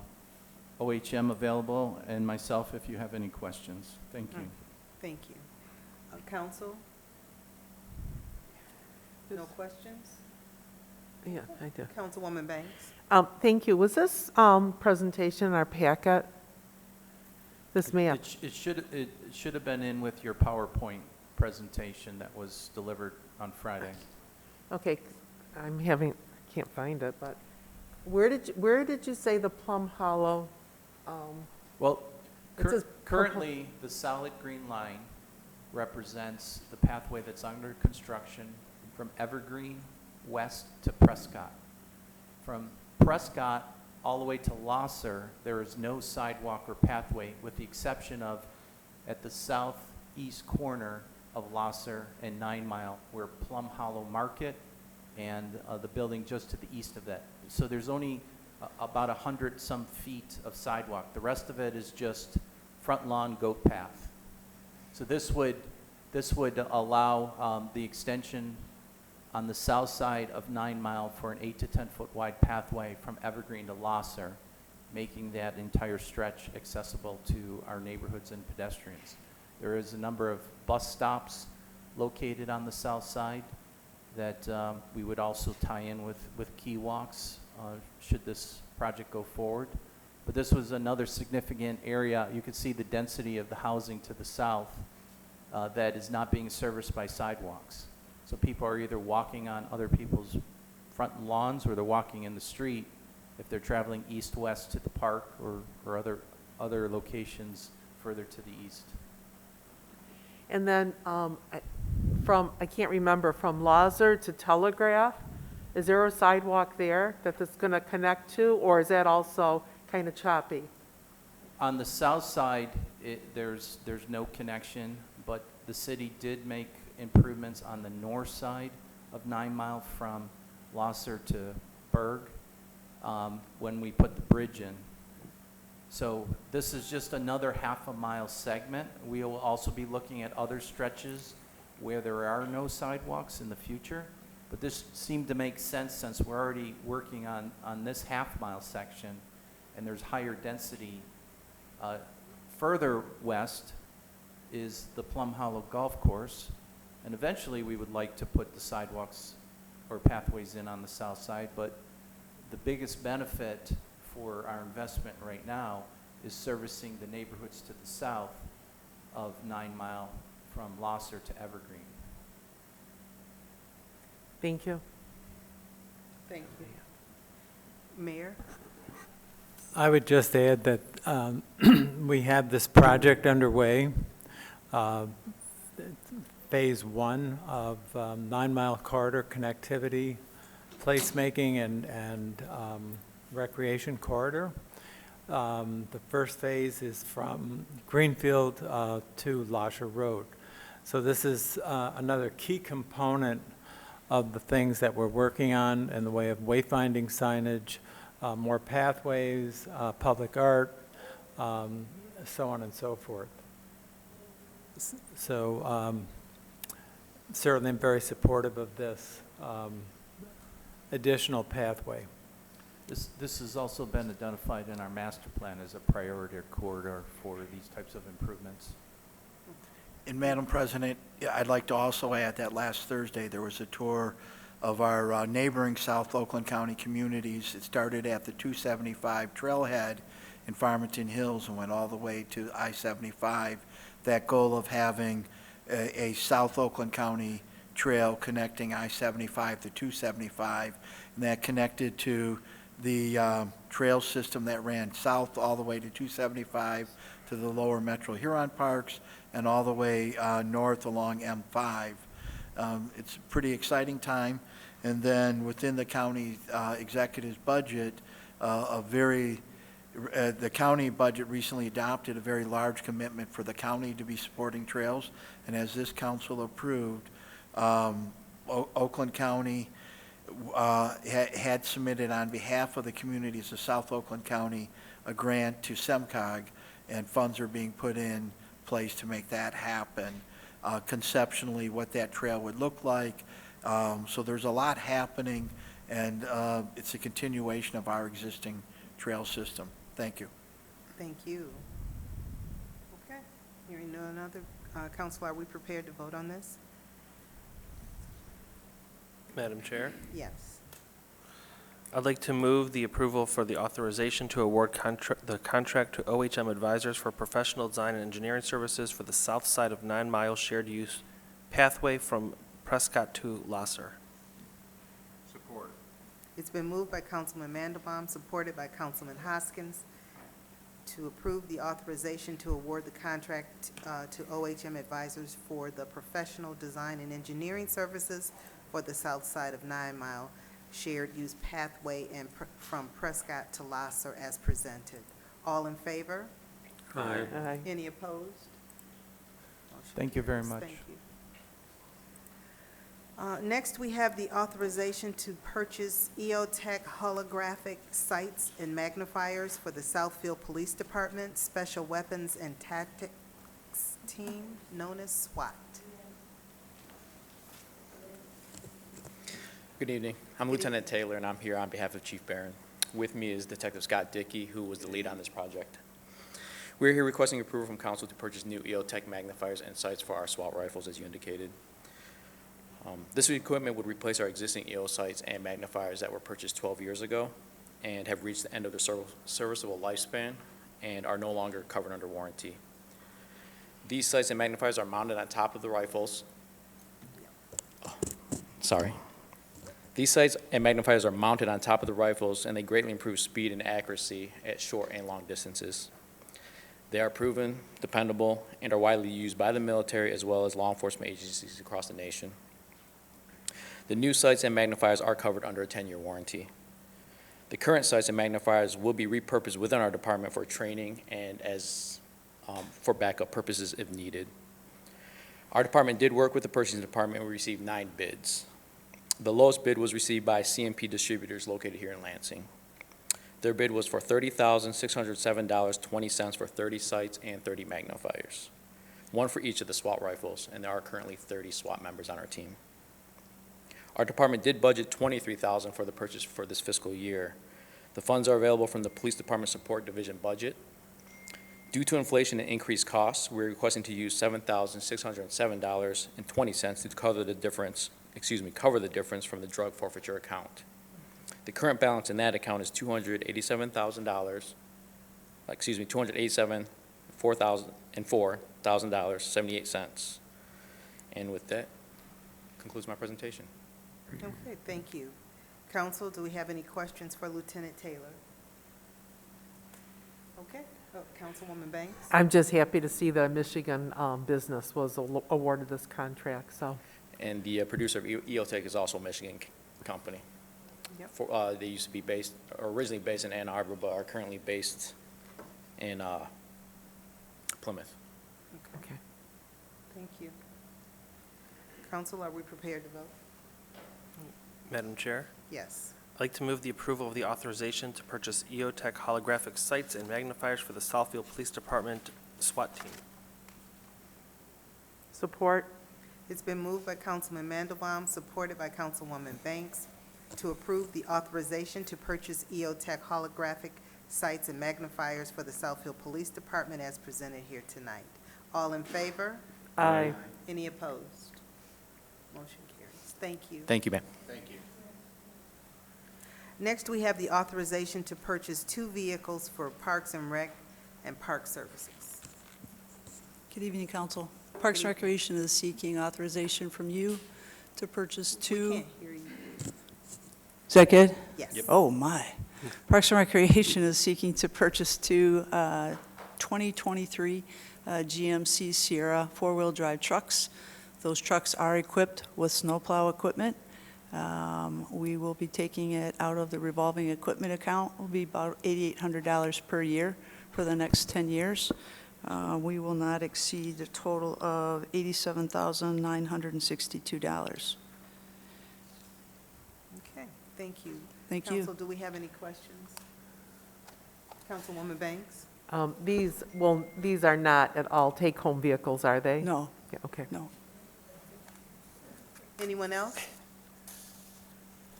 OHM available, and myself if you have any questions. Thank you. Thank you. Council? No questions? Yeah, I do. Councilwoman Banks? Thank you. Was this presentation in our packet? This map? It should have been in with your PowerPoint presentation that was delivered on Friday. Okay, can't find it, but where did you say the Plum Hollow? Well, It says currently, the solid green line represents the pathway that's under construction from Evergreen west to Prescott. From Prescott all the way to Lasser, there is no sidewalk or pathway with the exception of at the southeast corner of Lasser and 9 Mile, where Plum Hollow Market and the building just to the east of that. So there's only about 100-some feet of sidewalk. The rest of it is just front lawn goat path. So this would allow the extension on the south side of 9 Mile for an 8 to 10 foot wide pathway from Evergreen to Lasser, making that entire stretch accessible to our neighborhoods and pedestrians. There is a number of bus stops located on the south side that we would also tie in with key walks should this project go forward. But this was another significant area. You can see the density of the housing to the south that is not being serviced by sidewalks. So people are either walking on other people's front lawns or they're walking in the street if they're traveling east-west to the park or other locations further to the east. And then I can't remember, from Lasser to Telegraph, is there a sidewalk there that it's going to connect to, or is that also kind of choppy? On the south side, there's no connection, but the city did make improvements on the north side of 9 Mile from Lasser to Berg when we put the bridge in. So this is just another half-a-mile segment. We will also be looking at other stretches where there are no sidewalks in the future, but this seemed to make sense since we're already working on this half-mile section and there's higher density. Further west is the Plum Hollow Golf Course, and eventually we would like to put the sidewalks or pathways in on the south side, but the biggest benefit for our investment right now is servicing the neighborhoods to the south of 9 Mile from Lasser to Evergreen. Thank you. Thank you. Mayor? I would just add that we have this project underway, Phase 1 of 9 Mile Corridor connectivity, placemaking, and recreation corridor. The first phase is from Greenfield to Lasher Road. So this is another key component of the things that we're working on in the way of wayfinding signage, more pathways, public art, so on and so forth. So certainly I'm very supportive of this additional pathway. This has also been identified in our master plan as a priority corridor for these types of improvements. And Madam President, I'd like to also add that last Thursday, there was a tour of our neighboring South Oakland County communities. It started at the 275 trailhead in Farmington Hills and went all the way to I-75. That goal of having a South Oakland County trail connecting I-75 to 275, and that connected to the trail system that ran south all the way to 275 to the lower Metro Huron parks and all the way north along M5. It's a pretty exciting time. And then within the county executive's budget, the county budget recently adopted a very large commitment for the county to be supporting trails. And as this council approved, Oakland County had submitted on behalf of the communities of South Oakland County a grant to SEMCOG, and funds are being put in place to make that happen. Conceptually, what that trail would look like. So there's a lot happening, and it's a continuation of our existing trail system. Thank you. Thank you. Okay. Hearing no other, Council, are we prepared to vote on this? Madam Chair, Yes. I'd like to move the approval for the authorization to award the contract to OHM Advisors for professional design and engineering services for the south side of 9 Mile shared use pathway from Prescott to Lasser. Support. It's been moved by Councilman Mandelbaum, supported by Councilman Hoskins, to approve the authorization to award the contract to OHM Advisors for the professional design and engineering services for the south side of 9 Mile shared use pathway and from Prescott to Lasser as presented. All in favor? Aye. Aye. Any opposed? Motion Thank you very carries. much. Thank you. Next, we have the authorization to purchase EOTech holographic sights and magnifiers for the Southfield Police Department Special Weapons and Tactics Team, known as SWAT. Good evening. I'm Lieutenant Taylor, and I'm here on behalf of Chief Barron. With me is Detective Scott Dickey, who was the lead on this project. We're here requesting approval from council to purchase new EOTech magnifiers and sights for our SWAT rifles, as you indicated. This equipment would replace our existing EO sights and magnifiers that were purchased 12 years ago and have reached the end of their serviceable lifespan and are no longer covered under warranty. These sights and magnifiers are mounted on top of the rifles. These sights and magnifiers are mounted on top of the rifles, and they greatly improve speed and accuracy at short and long distances. They are proven, dependable, and are widely used by the military as well as law enforcement agencies across the nation. The new sights and magnifiers are covered under a 10-year warranty. The current sights and magnifiers will be repurposed within our department for training and as for backup purposes if needed. Our department did work with the purchasing department, and we received 9 bids. The lowest bid was received by CMP Distributors located here in Lansing. Their bid was for $30,607.20 for 30 sights and 30 magnifiers, one for each of the SWAT rifles, and there are currently 30 SWAT members on our team. Our department did budget $23,000 for the purchase for this fiscal year. The funds are available from the Police Department Support Division budget. Due to inflation and increased costs, we're requesting to use $7,607.20 to cover the difference from the drug forfeiture account. The current balance in that account is $287,078.78. And with that, concludes my presentation. Okay, thank you. Council, do we have any questions for Lieutenant Taylor? Okay, Councilwoman Banks? I'm just happy to see the Michigan business was awarded this contract, so. And the producer of EOTech is also a Michigan company. Yep. They used to be originally based in Ann Arbor, but are currently based in Plymouth. Okay. Thank you. Council, are we prepared to vote? Madam Chair, Yes. I'd like to move the approval of the authorization to purchase EOTech holographic sights and magnifiers for the Southfield Police Department SWAT team. Support. It's been moved by Councilman Mandelbaum, supported by Councilwoman Banks, to approve the authorization to purchase EOTech holographic sights and magnifiers for the Southfield Police Department as presented here tonight. All in favor? Aye. Any opposed? Motion carries. Thank you. Thank you, ma'am. Thank you. Next, we have the authorization to purchase 2 vehicles for Parks and Rec and Park Services. Good evening, Council. Parks and Recreation is seeking authorization from you to purchase We 2. can't hear you. Is that good? Yes. Oh, my. Parks and Recreation is seeking to purchase 2 2023 GMC Sierra 4-wheel drive trucks. Those trucks are equipped with snowplow equipment. We will be taking it out of the revolving equipment account. It will be about $8,800 per year for the next 10 years. We will not exceed a total of $87,962. Okay, thank you. Thank you. Council, do we have any questions? Councilwoman Banks? These are not at all take-home vehicles, are they? No, Yeah, okay. no. Anyone else?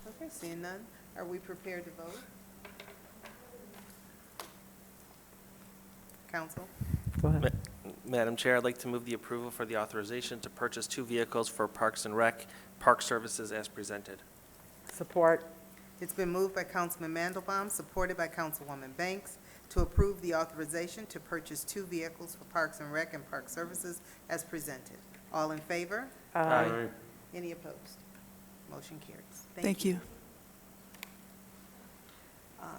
Okay, seeing none, are we prepared to vote? Council? Go ahead. Madam Chair, I'd like to move the approval for the authorization to purchase 2 vehicles for Parks and Rec, Park Services as presented. Support. It's been moved by Councilman Mandelbaum, supported by Councilwoman Banks, to approve the authorization to purchase 2 vehicles for Parks and Rec and Park Services as presented. All in favor? Aye. Any opposed? Motion carries. Thank you.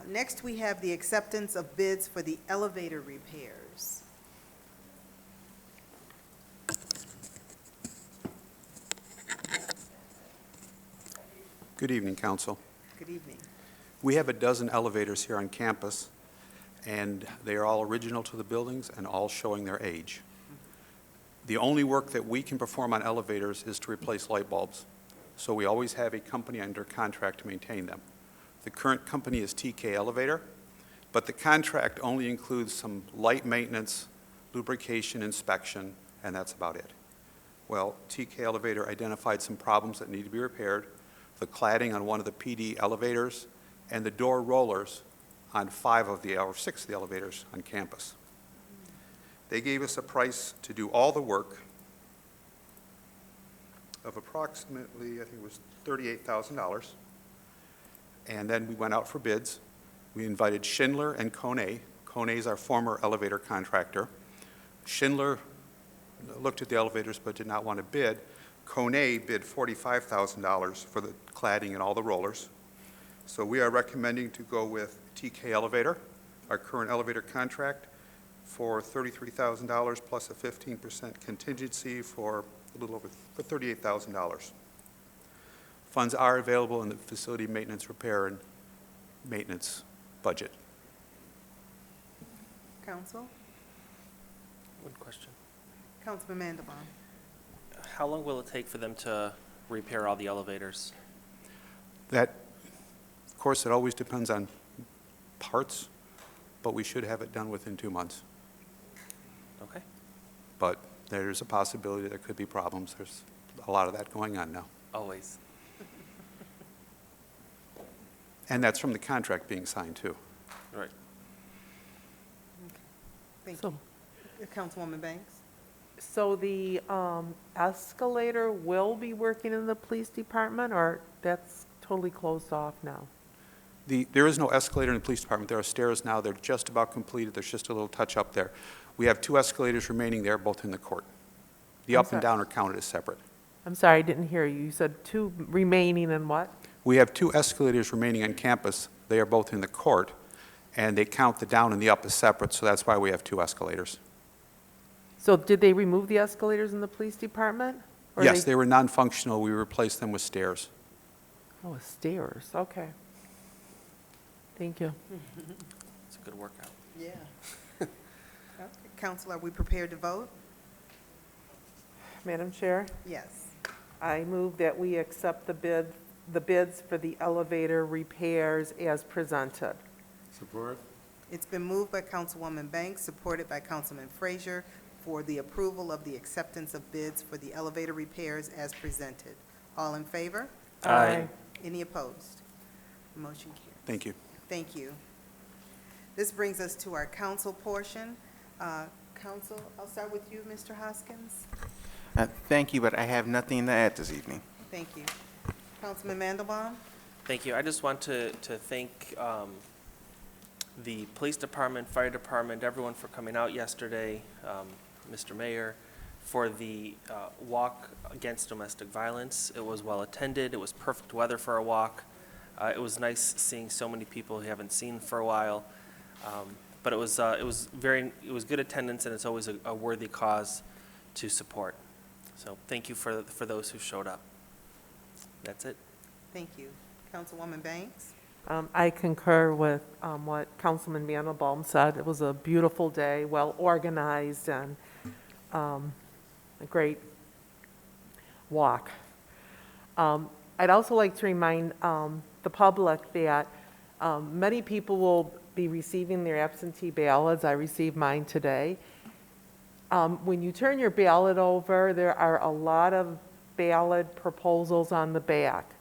Next, we have the acceptance of bids for the elevator repairs. Good evening, Council. Good evening. We have a dozen elevators here on campus, and they are all original to the buildings and all showing their age. The only work that we can perform on elevators is to replace light bulbs, so we always have a company under contract to maintain them. The current company is TK Elevator, but the contract only includes some light maintenance, lubrication, inspection, and that's about it. Well, TK Elevator identified some problems that need to be repaired, the cladding on one of the PD elevators, and the door rollers on 5 of the, or 6 of the elevators on campus. They gave us a price to do all the work of approximately, I think it was $38,000. And then we went out for bids. We invited Schindler and Kone. Kone is our former elevator contractor. Schindler looked at the elevators but did not want to bid. Kone bid $45,000 for the cladding and all the rollers. So we are recommending to go with TK Elevator, our current elevator contract, for $33,000 plus a 15% contingency for a little over $38,000. Funds are available in the facility maintenance, repair, and maintenance budget. Council? One question. Councilman Mandelbaum? How long will it take for them to repair all the elevators? That, of course, it always depends on parts, but we should have it done within 2 months. Okay. But there's a possibility there could be problems. There's a lot of that going on now. Always. And that's from the contract being signed, too. Right. Thank So- you. Councilwoman Banks? So the escalator will be working in the police department, or that's totally closed off now? There is no escalator in the police department. There are stairs now. They're just about completed. There's just a little touch up there. We have 2 escalators remaining there, both in the court. The I'm up and sorry. down are counted as separate. I'm sorry, I didn't hear you. You said 2 remaining and what? We have 2 escalators remaining on campus. They are both in the court, and they count the down and the up as separate, so that's why we have 2 escalators. So did they remove the escalators in the police department? Or Yes, they were non-functional. We replaced them with stairs. Oh, stairs, okay. Thank you. It's a good workout. Yeah. Okay. Council, are we prepared to vote? Madam Chair, Yes. I move that we accept the bids for the elevator repairs as presented. Support. It's been moved by Councilwoman Banks, supported by Councilman Frazier, for the approval of the acceptance of bids for the elevator repairs as presented. All in favor? Aye. Any opposed? Motion carries. Thank you. Thank you. This brings us to our council portion. Council, I'll start with you, Mr. Hoskins. Thank you, but I have nothing to add this evening. Thank you. Councilman Mandelbaum? Thank you. I just want to thank the police department, fire department, everyone for coming out yesterday, Mr. Mayor, for the walk against domestic violence. It was well attended. It was perfect weather for a walk. It was nice seeing so many people who haven't seen for a while. But it was good attendance, and it's always a worthy cause to support. So thank you for those who showed up. That's it. Thank you. Councilwoman Banks? I concur with what Councilman Mandelbaum said. It was a beautiful day, well-organized, and a great walk. I'd also like to remind the public that many people will be receiving their absentee ballots. I received mine today. When you turn your ballot over, there are a lot of ballot proposals on the back.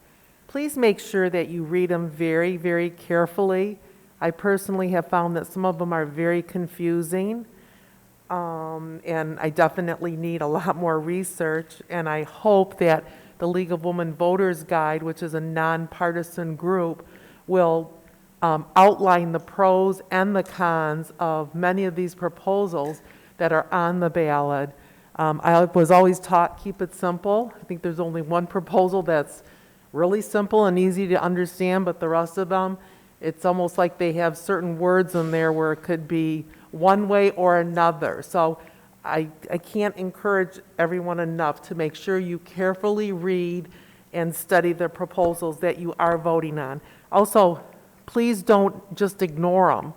Please make sure that you read them very, very carefully. I personally have found that some of them are very confusing, and I definitely need a lot more research, and I hope that the League of Women Voters Guide, which is a nonpartisan group, will outline the pros and the cons of many of these proposals that are on the ballot. I was always taught, keep it simple. I think there's only one proposal that's really simple and easy to understand, but the rest of them, it's almost like they have certain words in there where it could be one way or another. So I can't encourage everyone enough to make sure you carefully read and study the proposals that you are voting on. Also, please don't just ignore them.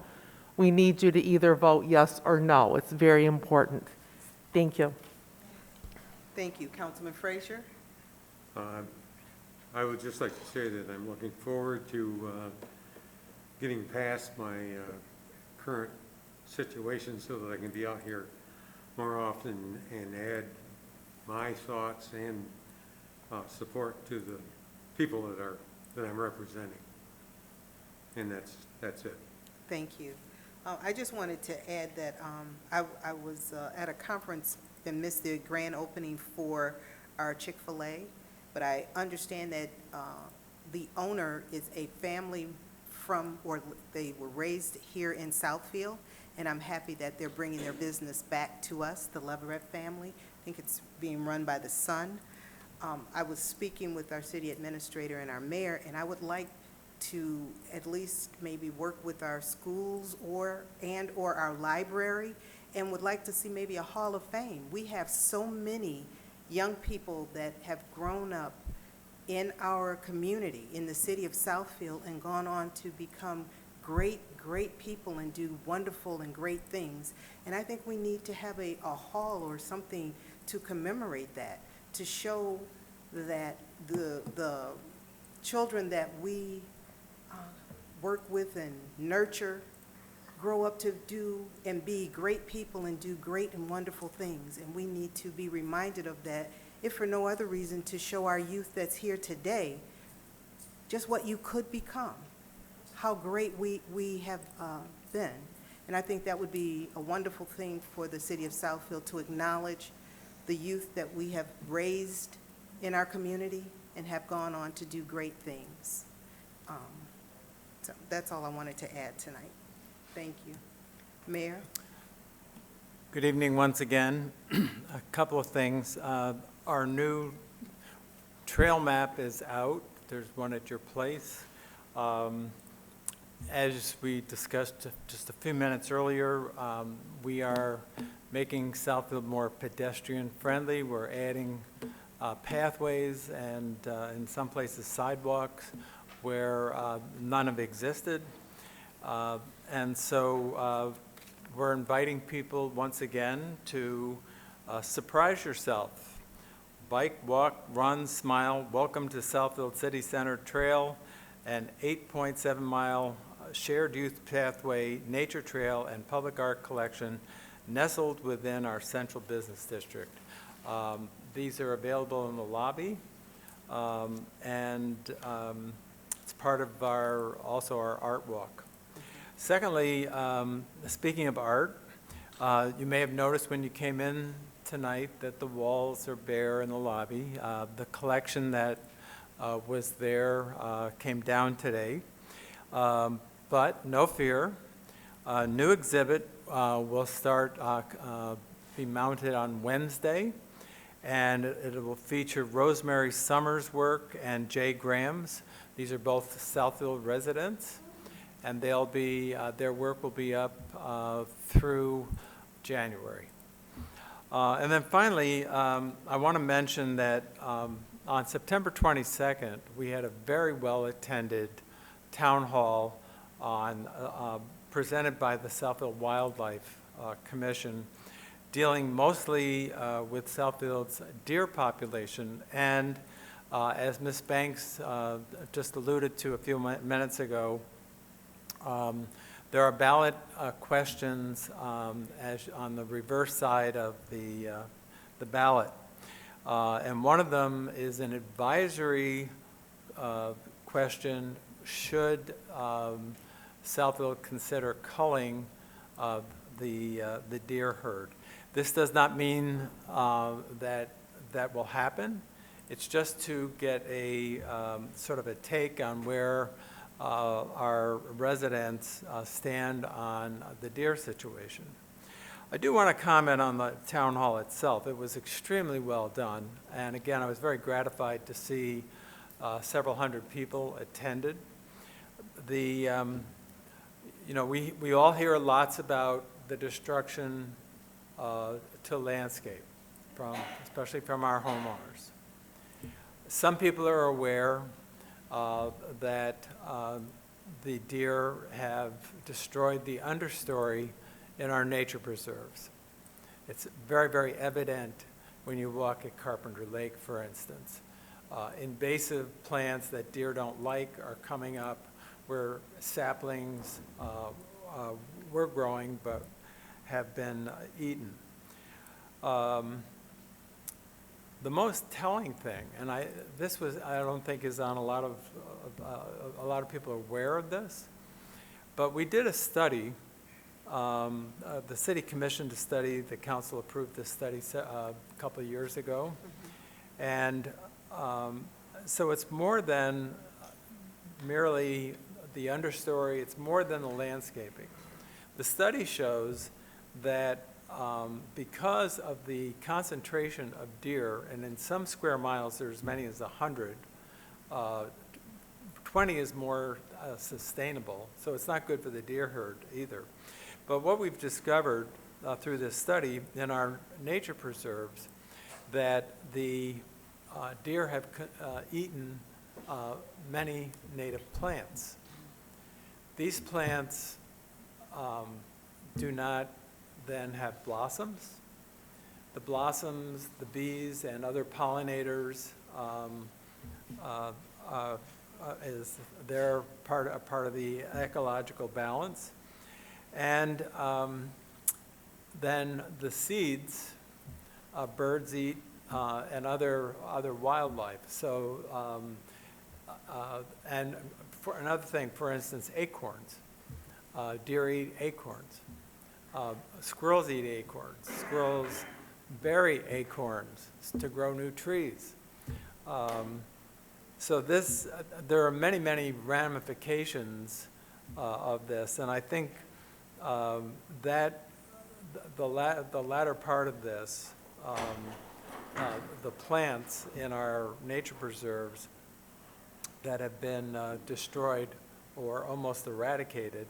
We need you to either vote yes or no. It's very important. Thank you. Thank you. Councilman Frazier? I would just like to say that I'm looking forward to getting past my current situation so that I can be out here more often and add my thoughts and support to the people that I'm representing. And that's it. Thank you. I just wanted to add that I was at a conference and missed the grand opening for our Chick-fil-A, but I understand that the owner is a family or they were raised here in Southfield, and I'm happy that they're bringing their business back to us, the Leverett family. I think it's being run by the son. I was speaking with our city administrator and our mayor, and I would like to at least maybe work with our schools or our library, and would like to see maybe a Hall of Fame. We have so many young people that have grown up in our community, in the city of Southfield, and gone on to become great people and do wonderful and great things. And I think we need to have a hall or something to commemorate that, to show that the children that we work with and nurture grow up to do and be great people and do great and wonderful things. And we need to be reminded of that, if for no other reason, to show our youth that's here today just what you could become, how great we have been. And I think that would be a wonderful thing for the city of Southfield, to acknowledge the youth that we have raised in our community and have gone on to do great things. So that's all I wanted to add tonight. Thank you. Mayor? Good evening once again. A couple of things. Our new trail map is out. There's one at your place. As we discussed just a few minutes earlier, we are making Southfield more pedestrian-friendly. We're adding pathways and in some places sidewalks where none have existed. And so we're inviting people once again to surprise yourself. Bike, walk, run, smile. Welcome to Southfield City Center Trail, an 8.7-mile shared youth pathway, nature trail, and public art collection nestled within our central business district. These are available in the lobby, and it's part of also our art walk. Secondly, speaking of art, you may have noticed when you came in tonight that the walls are bare in the lobby. The collection that was there came down today. But no fear, a new exhibit will be mounted on Wednesday, and it will feature Rosemary Summers' work and Jay Graham's. These are both Southfield residents, and their work will be up through January. And then finally, I want to mention that on September 22nd, we had a very well-attended town hall presented by the Southfield Wildlife Commission, dealing mostly with Southfield's deer population. And as Ms. Banks just alluded to a few minutes ago, there are ballot questions on the reverse side of the ballot. And one of them is an advisory question: should Southfield consider culling the deer herd? This does not mean that will happen. It's just to get a sort of a take on where our residents stand on the deer situation. I do want to comment on the town hall itself. It was extremely well done, and again, I was very gratified to see several hundred people attended. We all hear lots about the destruction to landscape, especially from our homeowners. Some people are aware that the deer have destroyed the understory in our nature preserves. It's very, very evident when you walk at Carpenter Lake, for instance. Invasive plants that deer don't like are coming up where saplings were growing but have been eaten. The most telling thing, and I don't think is on a lot of people are aware of this, but we did a study. The city commissioned a study. The council approved this study a couple of years ago, and so it's more than merely the understory. It's more than the landscaping. The study shows that because of the concentration of deer, and in some square miles there's as many as 100, 20 is more sustainable, so it's not good for the deer herd either. But what we've discovered through this study in our nature preserves, that the deer have eaten many native plants. These plants do not then have blossoms. The blossoms, the bees and other pollinators they're part of the ecological balance. And then the seeds, birds eat and other wildlife. So, and for another thing, for instance, acorns. Deer eat acorns. Squirrels eat acorns. Squirrels bury acorns to grow new trees. So there are many, many ramifications of this, and I think that the latter part of this the plants in our nature preserves that have been destroyed or almost eradicated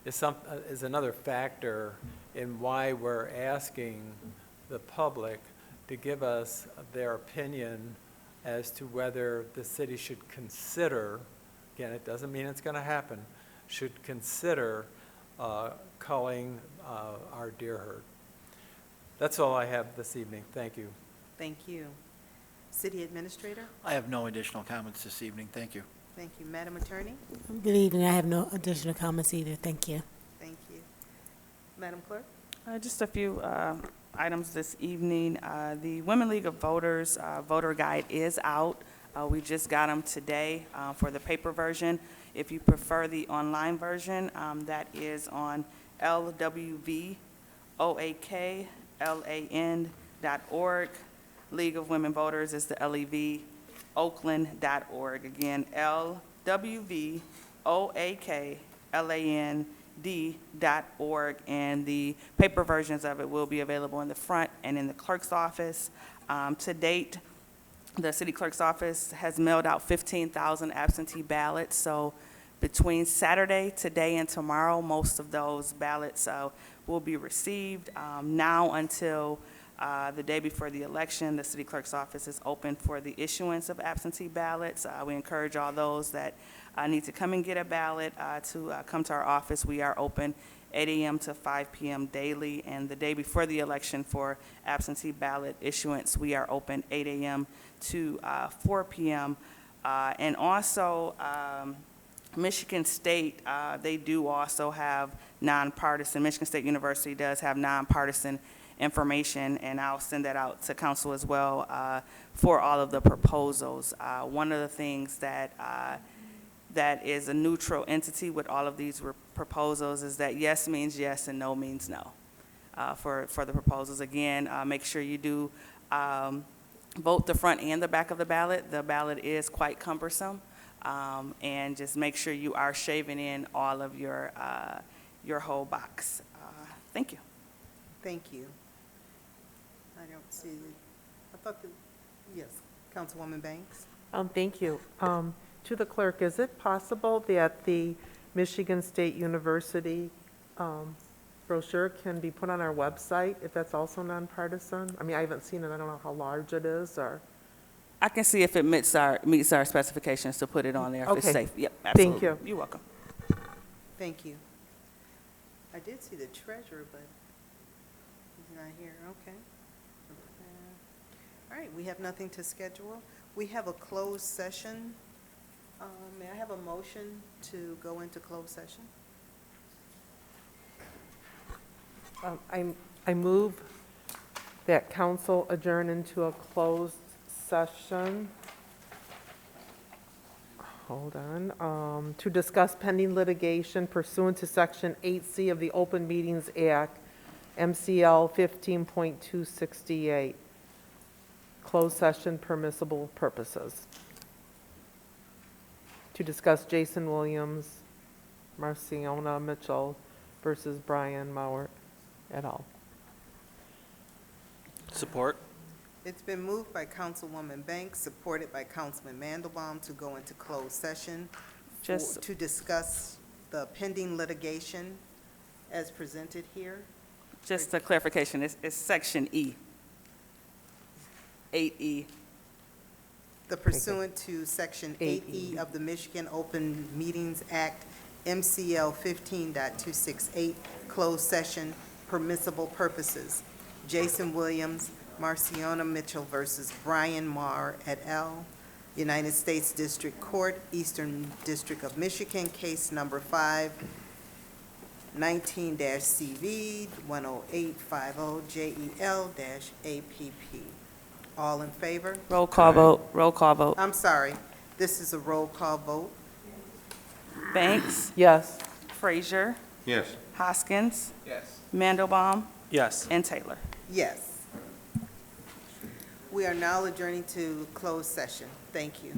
is another factor in why we're asking the public to give us their opinion as to whether the city should consider, again, it doesn't mean it's going to happen, should consider culling our deer herd. That's all I have this evening. Thank you. Thank you. City Administrator? I have no additional comments this evening. Thank you. Thank you. Madam Attorney? Good evening. I have no additional comments either. Thank you. Thank you. Madam Clerk? Just a few items this evening. The Women League of Voters voter guide is out. We just got them today for the paper version. If you prefer the online version, that is on lwvoaklan.org. League of Women Voters is the LEV, oakland.org. Again, lwvoakland.org, and the paper versions of it will be available in the front and in the clerk's office. To date, the city clerk's office has mailed out 15,000 absentee ballots, so between Saturday, today, and tomorrow, most of those ballots will be received. Now until the day before the election, the city clerk's office is open for the issuance of absentee ballots. We encourage all those that need to come and get a ballot to come to our office. We are open 8 a.m. to 5 p.m. daily, and the day before the election for absentee ballot issuance, we are open 8 a.m. to 4 p.m. And also, Michigan State, they do also have nonpartisan, Michigan State University does have nonpartisan information, and I'll send that out to council as well for all of the proposals. One of the things that that is a neutral entity with all of these proposals is that yes means yes and no means no for the proposals. Again, make sure you do vote the front and the back of the ballot. The ballot is quite cumbersome, and just make sure you are shaving in all of your whole box. Thank you. Thank you. I don't see, I thought that, yes, Councilwoman Banks? Thank you. To the clerk, is it possible that the Michigan State University brochure can be put on our website if that's also nonpartisan? I mean, I haven't seen it. I don't know how large it is, or. I can see if it meets our specifications to put it on there if it's Okay. safe. Yep, absolutely. Thank you. You're welcome. Thank you. I did see the treasurer, but he's not here. Okay. All right, we have nothing to schedule. We have a closed session. May I have a motion to go into closed session? I move that council adjourn into a closed session. Hold on. To discuss pending litigation pursuant to Section 8C of the Open Meetings Act, MCL 15.268. Closed session permissible purposes. To discuss Jason Williams, Marciona Mitchell versus Brian Mauer et al. Support. It's been moved by Councilwoman Banks, supported by Councilman Mandelbaum to go into closed session to discuss the pending litigation as presented here. Just a clarification, it's Section E, 8E. The pursuant to Section 8E of the Michigan Open Meetings Act, MCL 15.268, closed session, permissible purposes. Jason Williams, Marciona Mitchell versus Brian Marr et al., United States District Court, Eastern District of Michigan, case number 5, 19-CV 10850-JEL-APP. All in favor? Roll call vote, roll call vote. I'm sorry, this is a roll call vote. Banks? Yes. Frazier? Yes. Hoskins? Yes. Mandelbaum? Yes. And Taylor? Yes. We are now adjourning to closed session. Thank you.